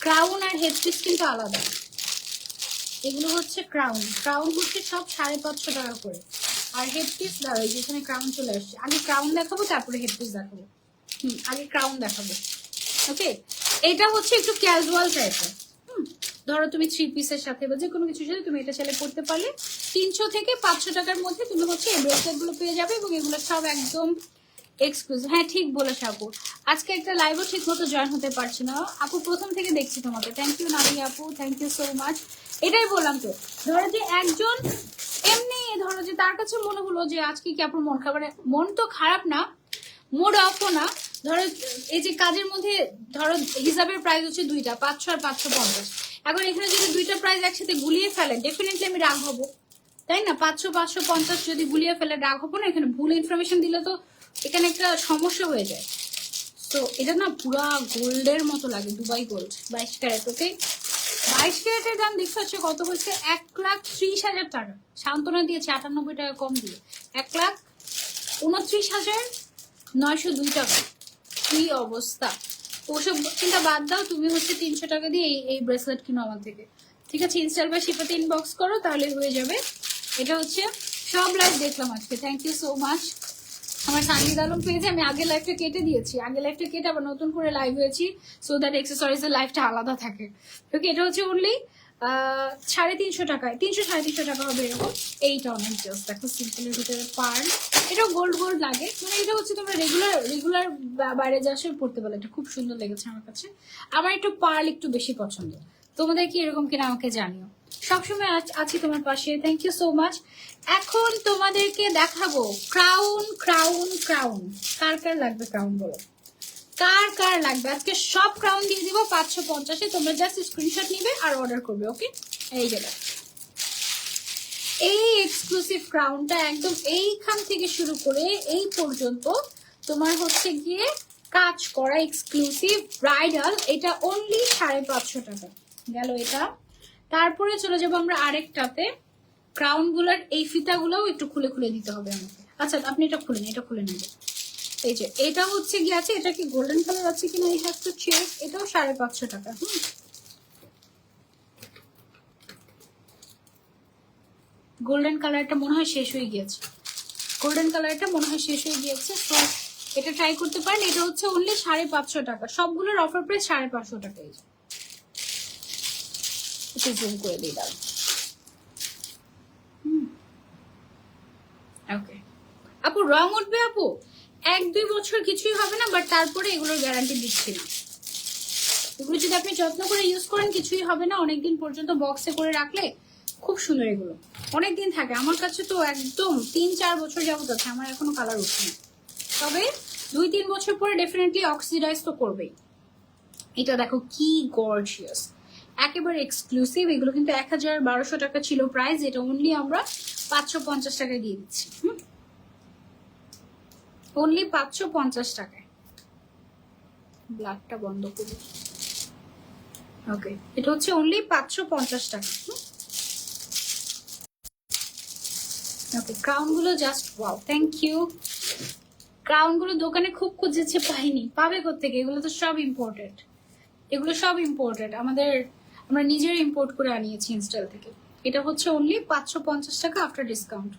ক্রাউন আর হেডপিস কিন্তু আলাদা, এগুলো হচ্ছে ক্রাউন। ক্রাউন হচ্ছে সব 550 টাকা করে, আর হেডপিস দাঁড়াই যেখানে ক্রাউন চলে আসছে। আগে ক্রাউন দেখাবো, তারপরে হেডপিস দেখাবো। আগে ক্রাউন দেখাবো। ওকে, এটা হচ্ছে একটু ক্যাজুয়াল টাইপের। ধরো তুমি 3 পিসের সাথে বা যে কোনো কিছুর সাথে তুমি এটা চাইলে পড়তে পারলে, 300 থেকে 500 টাকার মধ্যে তুমি হচ্ছে এই ব্রেসলেট গুলো পেয়ে যাবে, এবং এগুলো সব একদম এক্সক্লুসিভ। হ্যাঁ ঠিক বলেছে আপু, আজকে একটা লাইভও ঠিক মতো জয়েন হতে পারছি না আপু, প্রথম থেকে দেখছি তোমাকে। থ্যাংক ইউ নারী আপু, থ্যাংক ইউ সো মাচ। এটাই বললাম তো, ধরো যে একজন এমনি ধরো যে তার কাছে মনে হলো যে আজকে কি আপনার মন খাবার, মন তো খারাপ না, মুড অফও না, ধরো এই যে কাজের মধ্যে ধরো হিসাবের প্রাইস হচ্ছে দুইটা 500 আর 550। এখন এখানে যদি দুইটা প্রাইস একসাথে গুলিয়ে ফেলে ডেফিনেটলি আমি রাগ হবো, তাই না? 500 550 যদি গুলিয়ে ফেলে রাগ হবো না? এখানে ভুল ইনফরমেশন দিলে তো এখানে একটা সমস্যা হয়ে যায়। তো এটা না পুরা গোল্ডের মতো লাগে, দুবাই গোল্ড 22 ক্যারেট। ওকে, 22 ক্যারেটের দাম দেখতে হচ্ছে কত বলছে, 1,30,000 টাকা। সান্ত্বনা দিয়েছে 98 টাকা কম দিয়ে, 1,29,902 টাকা। কি অবস্থা! ওসব চিন্তা বাদ দাও, তুমি হচ্ছে 300 টাকা দিয়ে এই ব্রেসলেট কিনো আমার থেকে, ঠিক আছে? ইনস্টল বা শিপাতে ইনবক্স করো, তাহলে হয়ে যাবে। এটা হচ্ছে সব লাইভ দেখলাম আজকে, থ্যাংক ইউ সো মাচ। আমার সানজিদ আলম পেজে আমি আগের লাইভটা কেটে দিয়েছি, আগের লাইভটা কেটে আবার নতুন করে লাইভ হয়েছি, সো দ্যাট এক্সেসরিজের লাইভটা আলাদা থাকে। ওকে, এটা হচ্ছে অনলি 350 টাকায়, 300-350 টাকা হবে এরকম। এইটা অনেক জাস্ট দেখো, সিম্পলের ভিতরে পার্ল, এটাও গোল্ড গোল্ড লাগে, মানে এটা হচ্ছে তোমরা রেগুলার বাইরে যাওয়ার সময় পড়তে পারো। এটা খুব সুন্দর লেগেছে আমার কাছে। আমার একটু পার্ল একটু বেশি পছন্দ, তোমাদের কি এরকম কিনা আমাকে জানিও। সবসময় আছি তোমার পাশে, থ্যাংক ইউ সো মাচ। এখন তোমাদেরকে দেখাবো ক্রাউন। ক্রাউন ক্রাউন কার কার লাগবে ক্রাউন বলো, কার কার লাগবে? আজকে সব ক্রাউন দিয়ে দিব 550-এ, তোমরা জাস্ট স্ক্রিনশট নিবে আর অর্ডার করবে। ওকে, এই যে এই এক্সক্লুসিভ ক্রাউনটা একদম এইখান থেকে শুরু করে এই পর্যন্ত তোমার হচ্ছে গিয়ে কাজ করা এক্সক্লুসিভ ব্রাইডাল। এটা অনলি 550 টাকা গেল এটা। তারপরে চলে যাবো আমরা আরেকটাতে। ক্রাউন গুলার এই ফিতাগুলোও একটু খুলে খুলে দিতে হবে আমাকে। আচ্ছা আপনি এটা খুলেন, এটা খুলে নেবে। এই যে এটা হচ্ছে গিয়ে আছে, এটা কি গোল্ডেন কালার আছে কিনা এই হ্যাভ টু চেক। এটাও 550 টাকা। গোল্ডেন কালারটা মনে হয় শেষ হয়ে গিয়েছে, গোল্ডেন কালারটা মনে হয় শেষ হয়ে গিয়েছে, তো এটা ট্রাই করতে পারেন। এটা হচ্ছে অনলি 550 টাকা, সবগুলোর অফার প্রাইস 550 টাকা। এই যে একটু জুম করে দিয়ে দাও। ওকে আপু, রং উঠবে আপু 1-2 বছর কিছুই হবে না, বাট তারপরে এগুলোর গ্যারান্টি দিচ্ছি না। এগুলো যদি আপনি যত্ন করে ইউজ করেন কিছুই হবে না, অনেকদিন পর্যন্ত বক্সে করে রাখলে খুব সুন্দর, এগুলো অনেকদিন থাকে। আমার কাছে তো একদম 3-4 বছর যাবত আছে, আমার এখনো কালার উঠছে না, তবে 2-3 বছর পরে ডেফিনেটলি অক্সিডাইজ তো করবেই। এটা দেখো কি গর্জিয়াস, একেবারে এক্সক্লুসিভ। এগুলো কিন্তু 1,1200 টাকা ছিল প্রাইস, এটা অনলি আমরা 550 টাকায় দিয়ে দিচ্ছি। অনলি 550 টাকায়। ব্ল্যাকটা বন্ধ করবো। ওকে, এটা হচ্ছে অনলি 550 টাকা। ওকে, ক্রাউন গুলো just wow, thank you. Crown গুলো দোকানে খুব খুঁজেছে, পাইনি, পাবে কোত্থেকে? এগুলো তো সব ইম্পোর্টেড, এগুলো সব ইম্পোর্টেড, আমরা নিজের ইম্পোর্ট করে আনিয়েছি ইনস্টল থেকে। এটা হচ্ছে অনলি 550 টাকা আফটার ডিসকাউন্ট।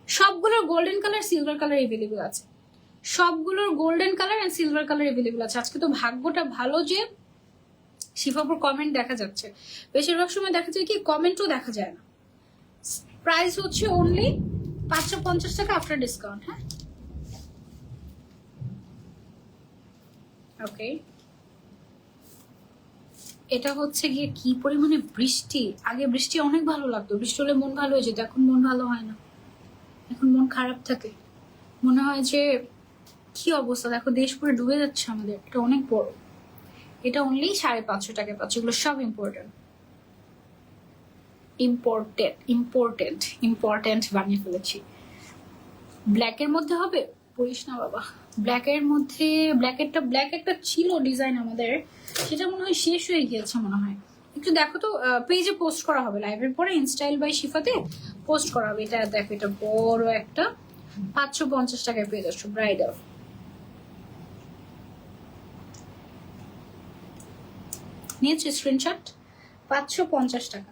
সবগুলোর golden colour silver colour available আছে, সবগুলোর golden colour and silver colour available আছে। আজকে তো ভাগ্যটা ভালো যে শিফাপুর কমেন্ট দেখা যাচ্ছে, বেশিরভাগ সময় দেখা যায় কি কমেন্টও দেখা যায় না। প্রাইস হচ্ছে অনলি 550 টাকা আফটার ডিসকাউন্ট। হ্যাঁ ওকে, এটা হচ্ছে গিয়ে কি পরিমাণে বৃষ্টি। আগে বৃষ্টি অনেক ভালো লাগতো, বৃষ্টি হলে মন ভালো হয়ে যেত, এখন মন ভালো হয় না, এখন মন খারাপ থাকে। মনে হয় যে কি অবস্থা, দেখো দেশ পুরো ডুবে যাচ্ছে আমাদের। এটা অনেক বড়, এটা অনলি 550 টাকায় পাচ্ছে। এগুলো সব ইম্পর্টেন্ট, ইম্পর্টেন্ট ইম্পর্টেন্ট বানিয়ে ফেলেছি। ব্ল্যাকের মধ্যে হবে, পড়িস না বাবা। ব্ল্যাকের মধ্যে ব্ল্যাক একটা ছিল ডিজাইন আমাদের, সেটা মনে হয় শেষ হয়ে গিয়েছে মনে হয়। একটু দেখো তো, পেজে পোস্ট করা হবে লাইভের পরে, ইনস্টাইল বাই শিফাতে পোস্ট করা হবে। এটা দেখো, এটা বড় একটা 550 টাকায় পেয়ে যাচ্ছ ব্রাইডাল। নিয়েছি স্ক্রিনশট, 550 টাকা।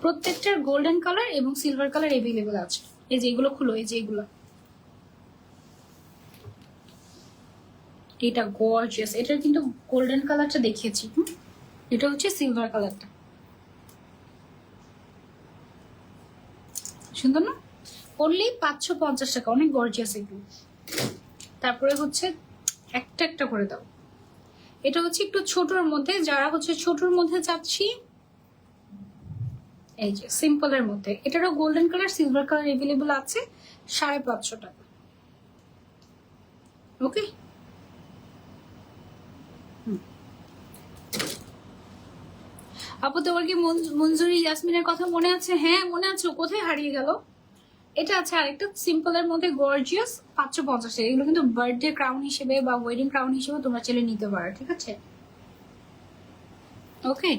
প্রত্যেকটার গোল্ডেন কালার এবং সিলভার কালার এভেলেবেল আছে। এই যে এগুলো খুলো, এই যে এগুলো, এটা গর্জিয়াস। এটার কিন্তু গোল্ডেন কালারটা দেখিয়েছি, এটা হচ্ছে সিলভার কালারটা। সুন্দর না? অনলি 550 টাকা, অনেক গর্জিয়াস এগুলো। তারপরে হচ্ছে একটা একটা করে দাও। এটা হচ্ছে একটু ছোটর মধ্যে, যারা হচ্ছে ছোটর মধ্যে চাচ্ছি, এই যে সিম্পলের মধ্যে, এটারও golden colour silver colour available আছে, 550 টাকা। ওকে, আপু তোমার কি মঞ্জুরি ইয়াসমিনের কথা মনে আছে? হ্যাঁ মনে আছে, কোথায় হারিয়ে গেল? এটা আছে আরেকটা সিম্পলের মধ্যে গর্জিয়াস, 550 টাকা। এগুলো কিন্তু বার্থডে ক্রাউন হিসেবে বা ওয়েডিং ক্রাউন হিসেবে তোমরা চাইলে নিতে পারো, ঠিক আছে? ওকে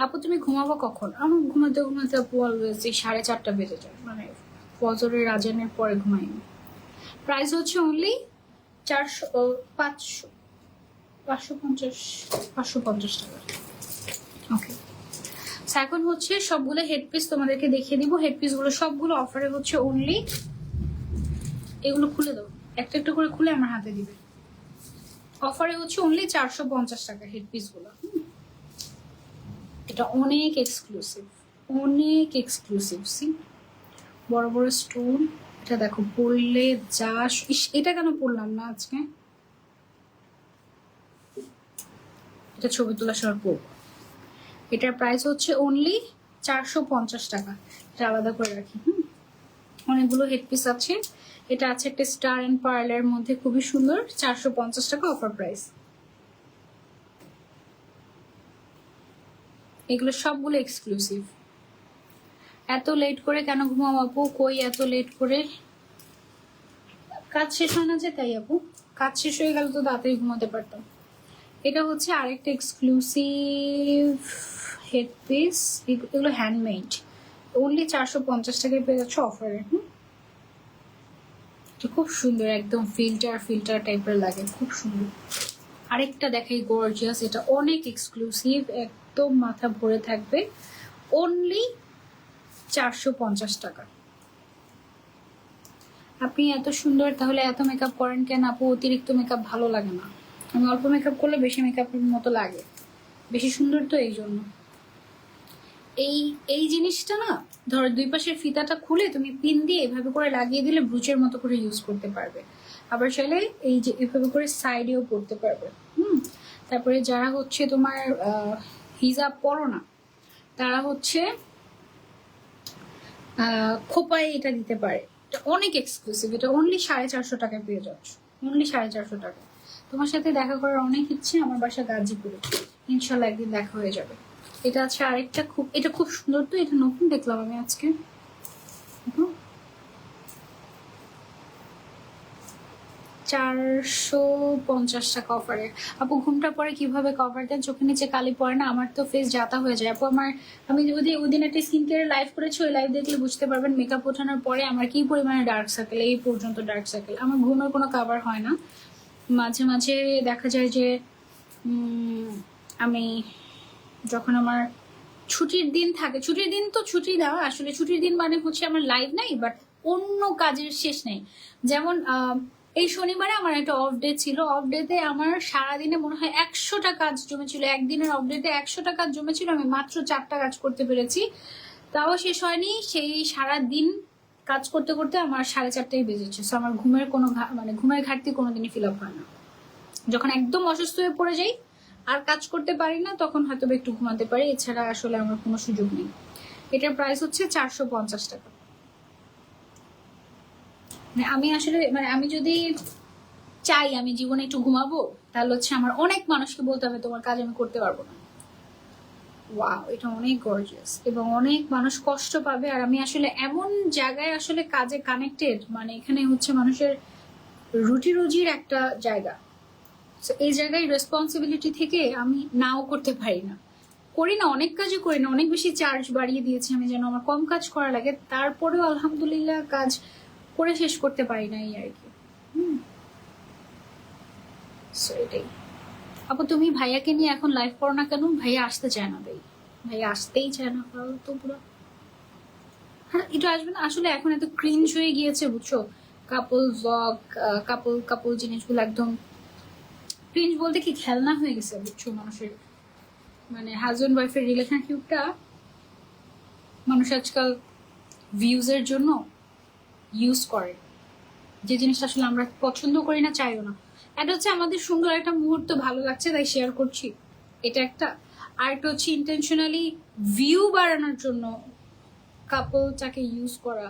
আপু তুমি ঘুমাবো কখন? আমার ঘুমাতে ঘুমাতে আপু অলওয়েজ 4:30 বেজে যায়, মানে ফজরের আজানের পরে ঘুমাই। প্রাইস হচ্ছে অনলি 400, 500, 550, 550 টাকা। ওকে, এখন হচ্ছে সবগুলো হেডপিস তোমাদেরকে দেখিয়ে দিব। হেডপিস গুলো সবগুলো অফারে হচ্ছে অনলি, এগুলো খুলে দাও, একটা একটা করে খুলে আমার হাতে দিবে। অফারে হচ্ছে অনলি 450 টাকা হেডপিস গুলো। এটা অনেক এক্সক্লুসিভ, অনেক এক্সক্লুসিভ। সি বড় বড় স্টোন, এটা দেখো পরলে যা, এটা কেন পরলাম না আজকে, এটা ছবি তোলার সময় পরবো। এটার প্রাইস হচ্ছে অনলি 450 টাকা। এটা আলাদা করে রাখি। অনেকগুলো হেডপিস আছে। এটা আছে একটা স্টার এন্ড পার্লের মধ্যে, খুবই সুন্দর, 450 টাকা অফার প্রাইস। এগুলো সবগুলো এক্সক্লুসিভ। এত লেট করে কেন ঘুমাও আপু? কই এত লেট করে, কাজ শেষ হয় না যে, তাই আপু। কাজ শেষ হয়ে গেল তো তাড়াতাড়ি ঘুমাতে পারতাম। এটা হচ্ছে আরেকটা এক্সক্লুসিভ হেডপিস, এগুলো হ্যান্ডমেড, অনলি 450 টাকায় পেয়ে যাচ্ছে অফারে। খুব সুন্দর, একদম ফিল্টার ফিল্টার টাইপের লাগে, খুব সুন্দর। আরেকটা দেখাই গর্জিয়াস, এটা অনেক এক্সক্লুসিভ, একদম মাথা ভরে থাকবে, অনলি 450 টাকা। আপনি এত সুন্দর, তাহলে এত মেকআপ করেন কেন আপু? অতিরিক্ত মেকআপ ভালো লাগে না, আমি অল্প মেকআপ করলে বেশি মেকআপের মতো লাগে, বেশি সুন্দর তো এই জন্য। এই এই জিনিসটা না, ধরো দুই পাশের ফিতাটা খুলে তুমি পিন দিয়ে এভাবে করে লাগিয়ে দিলে ব্রুচের মতো করে ইউজ করতে পারবে। আবার চাইলে এই যে এভাবে করে সাইডেও পরতে পারবে। তারপরে যারা হচ্ছে তোমার হিজাব পরো না, তারা হচ্ছে খোপায় এটা দিতে পারে। এটা অনেক এক্সক্লুসিভ, এটা অনলি 450 টাকায় পেয়ে যাচ্ছ, অনলি 450 টাকা। তোমার সাথে দেখা করার অনেক ইচ্ছে, আমার বাসা গাজীপুরে, ইনশাল্লাহ একদিন দেখা হয়ে যাবে। এটা আছে আরেকটা, এটা খুব সুন্দর, তো এটা নতুন দেখলাম আমি আজকে। 450 টাকা অফারে। আপু ঘুমটা পরে কিভাবে কভার দেন? চোখের নিচে কালি পড়ে না? আমার তো ফেস জাতা হয়ে যায় আপু। আমি যদি ওই দিন একটা স্কিন কেয়ার লাইভ করেছি, ওই লাইভ দেখলে বুঝতে পারবেন মেকআপ ওঠানোর পরে আমার কি পরিমাণে ডার্ক সার্কেল, এই পর্যন্ত ডার্ক সার্কেল। আমার ঘুমের কোনো কাভার হয় না। মাঝে মাঝে দেখা যায় যে আমি যখন আমার ছুটির দিন থাকে, ছুটির দিন তো ছুটি দেওয়া, আসলে ছুটির দিন মানে হচ্ছে আমার লাইভ নাই, বাট অন্য কাজের শেষ নেই। যেমন এই শনিবারে আমার একটা অফ ডে ছিল, অফ ডেতে আমার সারাদিনে মনে হয় 100টা কাজ জমেছিল, একদিনের অফ ডেতে 100টা কাজ জমেছিল, আমি মাত্র 4টা কাজ করতে পেরেছি, তাও শেষ হয়নি। সেই সারাদিন কাজ করতে করতে আমার 4:30টাই বেজেছে। সো আমার ঘুমের কোনো মানে ঘুমের ঘাটতি কোনোদিনই ফিল আপ হয় না। যখন একদম অসুস্থ হয়ে পড়ে যাই আর কাজ করতে পারি না, তখন হয়তো একটু ঘুমাতে পারি, এছাড়া আসলে আমার কোনো সুযোগ নেই। এটার প্রাইস হচ্ছে 450 টাকা। মানে আমি আসলে, মানে আমি যদি চাই আমি জীবনে একটু ঘুমাবো, তাহলে হচ্ছে আমার অনেক মানুষকে বলতে হবে তোমার কাজ আমি করতে পারবো না। ওয়াও, এটা অনেক গর্জিয়াস, এবং অনেক মানুষ কষ্ট পাবে। আর আমি আসলে এমন জায়গায় আসলে কাজে কানেক্টেড, মানে এখানে হচ্ছে মানুষের রুটি রুজির একটা জায়গা। এই জায়গায় রেসপন্সিবিলিটি থেকে আমি নাও করতে পারি না, করি না, অনেক কাজই করি না, অনেক বেশি চার্জ বাড়িয়ে দিয়েছি আমি যেন আমার কম কাজ করা লাগে, তারপরেও আলহামদুলিল্লাহ কাজ করে শেষ করতে পারি না, এই আর কি। এটাই। আপু তুমি ভাইয়াকে নিয়ে এখন লাইভ করো না কেন? ভাইয়া আসতে চায় না, ভাইয়া আসতেই চায় না, তো পুরো। হ্যাঁ, এটা আসবে না আসলে, এখন এত ক্রিঞ্জ হয়ে গিয়েছে বুঝছো, কাপল ব্লগ, কাপল জিনিসগুলো একদম ক্রিঞ্জ বলতে কি খেলনা হয়ে গেছে বুঝছো মানুষের, মানে হাজবেন্ড ওয়াইফের রিলেশনশিপটা মানুষ আজকাল ভিউজের জন্য ইউজ করে, যে জিনিসটা আসলে আমরা পছন্দ করি না, চাইও না। এটা হচ্ছে আমাদের সুন্দর একটা মুহূর্ত, ভালো লাগছে তাই শেয়ার করছি, এটা একটা। আর একটা হচ্ছে ইন্টেনশনালি ভিউ বাড়ানোর জন্য কাপলটাকে ইউজ করা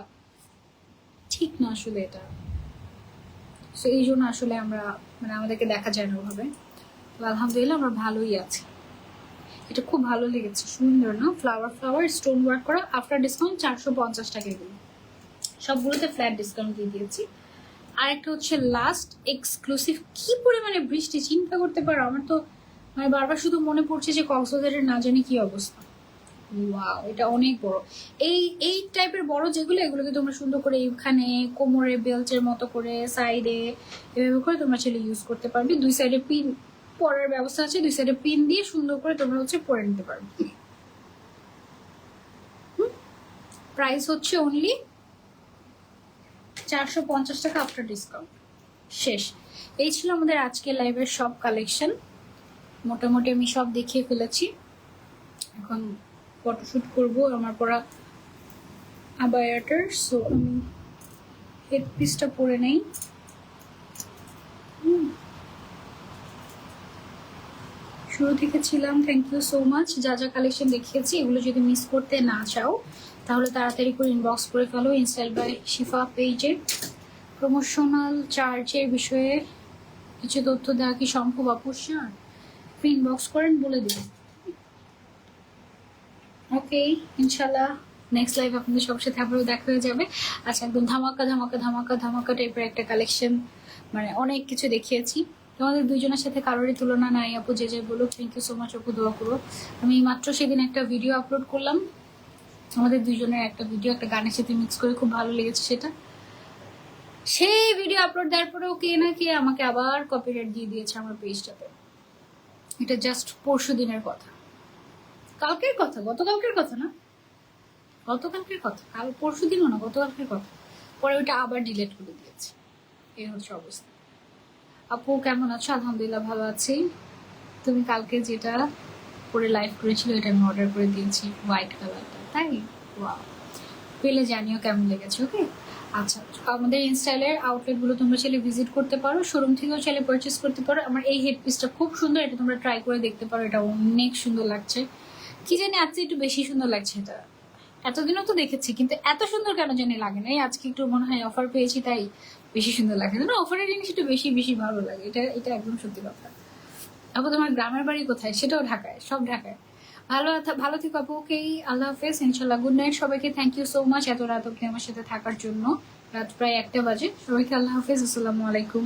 ঠিক না আসলে এটা। সো এই জন্য আসলে আমরা মানে আমাদেরকে দেখা যায় না ওভাবে। তো আলহামদুলিল্লাহ আমরা ভালোই আছি। এটা খুব ভালো লেগেছে, সুন্দর না? ফ্লাওয়ার স্টোন ওয়ার্ক করা, আফটার ডিসকাউন্ট 450 টাকা এগুলো, সবগুলোতে ফ্ল্যাট ডিসকাউন্ট দিয়ে দিয়েছি। আর একটা হচ্ছে লাস্ট এক্সক্লুসিভ, কি পরিমাণে বৃষ্টি চিন্তা করতে পারো। আমার তো মানে বারবার শুধু মনে পড়ছে যে কক্সবাজারের না জানি কি অবস্থা। ওয়াও, এটা অনেক বড়। এই টাইপের বড় যেগুলো, এগুলোকে তোমরা সুন্দর করে এইখানে কোমরে বেল্টের মতো করে সাইডে এভাবে করে তোমরা ছেলে ইউজ করতে পারবে। দুই সাইডে পিন পরার ব্যবস্থা আছে, দুই সাইডে পিন দিয়ে সুন্দর করে তোমরা হচ্ছে পরে নিতে পারবে। প্রাইস হচ্ছে অনলি 450 টাকা আফটার ডিসকাউন্ট। শেষ। এই ছিল আমাদের আজকে লাইভের সব কালেকশন, মোটামুটি আমি সব দেখিয়ে ফেলেছি। এখন ফটোশুট করব আমার পরা আবায়াটার। সো আমি হেড পিসটা পরে নেই। শুরু থেকে ছিলাম, থ্যাংক ইউ সো মাচ। যা যা কালেকশন দেখিয়েছি এগুলো যদি মিস করতে না চাও তাহলে তাড়াতাড়ি করে ইনবক্স করে ফেলো ইনস্টাইল বাই শিফা পেজে। প্রমোশনাল চার্জের বিষয়ে কিছু তথ্য দেওয়া কি সম্ভব? অবশ্যই ইনবক্স করেন, বলে দিন। ওকে, ইনশাল্লাহ নেক্সট লাইভ আপনাদের সবার সাথে আবারও দেখা হয়ে যাবে। আচ্ছা, একদম ধামাকা ধামাকা ধামাকা ধামাকা টাইপের একটা কালেকশন, মানে অনেক কিছু দেখিয়েছি। তোমাদের দুইজনের সাথে কারোরই তুলনা নাই আপু, যে যে বলো। থ্যাংক ইউ সো মাচ আপু, দোয়া করো। আমি মাত্র সেদিন একটা ভিডিও আপলোড করলাম, আমাদের দুইজনের একটা ভিডিও একটা গানের সাথে মিক্স করে, খুব ভালো লেগেছে সেটা। সেই ভিডিও আপলোড দেওয়ার পরেও কে না কে আমাকে আবার কপিরাইট দিয়ে দিয়েছে আমার পেজটাতে। এটা জাস্ট পরশু দিনের কথা, কালকের কথা, গতকালকের কথা না, গতকালকের কথা, কাল পরশু দিনও না, গতকালকের কথা। পরে ওইটা আবার ডিলিট করে দিয়েছে। এই হচ্ছে অবস্থা। আপু কেমন আছো? আলহামদুলিল্লাহ ভালো আছি। তুমি কালকে যেটা পরে লাইভ করেছিল এটা আমি অর্ডার করে দিয়েছি, হোয়াইট কালারটা, তাই? ওয়াও, পেলে জানিও কেমন লেগেছে। ওকে, আচ্ছা, আমাদের ইনস্টাইলের আউটলেটগুলো তোমরা চাইলে ভিজিট করতে পারো, শোরুম থেকেও চাইলে পারচেস করতে পারো। আমার এই হেডপিসটা খুব সুন্দর, এটা তোমরা ট্রাই করে দেখতে পারো, এটা অনেক সুন্দর লাগছে। কি জানি আজকে একটু বেশি সুন্দর লাগছে এটা, এতদিনও তো দেখেছি কিন্তু এত সুন্দর কেন জানি লাগে না। এই আজকে একটু মনে হয় অফার পেয়েছি তাই বেশি সুন্দর লাগে না। অফারের জিনিস একটু বেশি বেশি ভালো লাগে, এটা এটা একদম সত্যি কথা। আপু তোমার গ্রামের বাড়ি কোথায়? সেটাও ঢাকায়, সব ঢাকায়। ভালো থেকো আপু। ওকেই, আল্লাহ হাফেজ, ইনশাল্লাহ। গুড নাইট সবাইকে। থ্যাংক ইউ সো মাচ এত রাত অব্দি আমার সাথে থাকার জন্য। রাত প্রায় 1টা বাজে। সবাইকে আল্লাহ হাফেজ, আসসালামু আলাইকুম।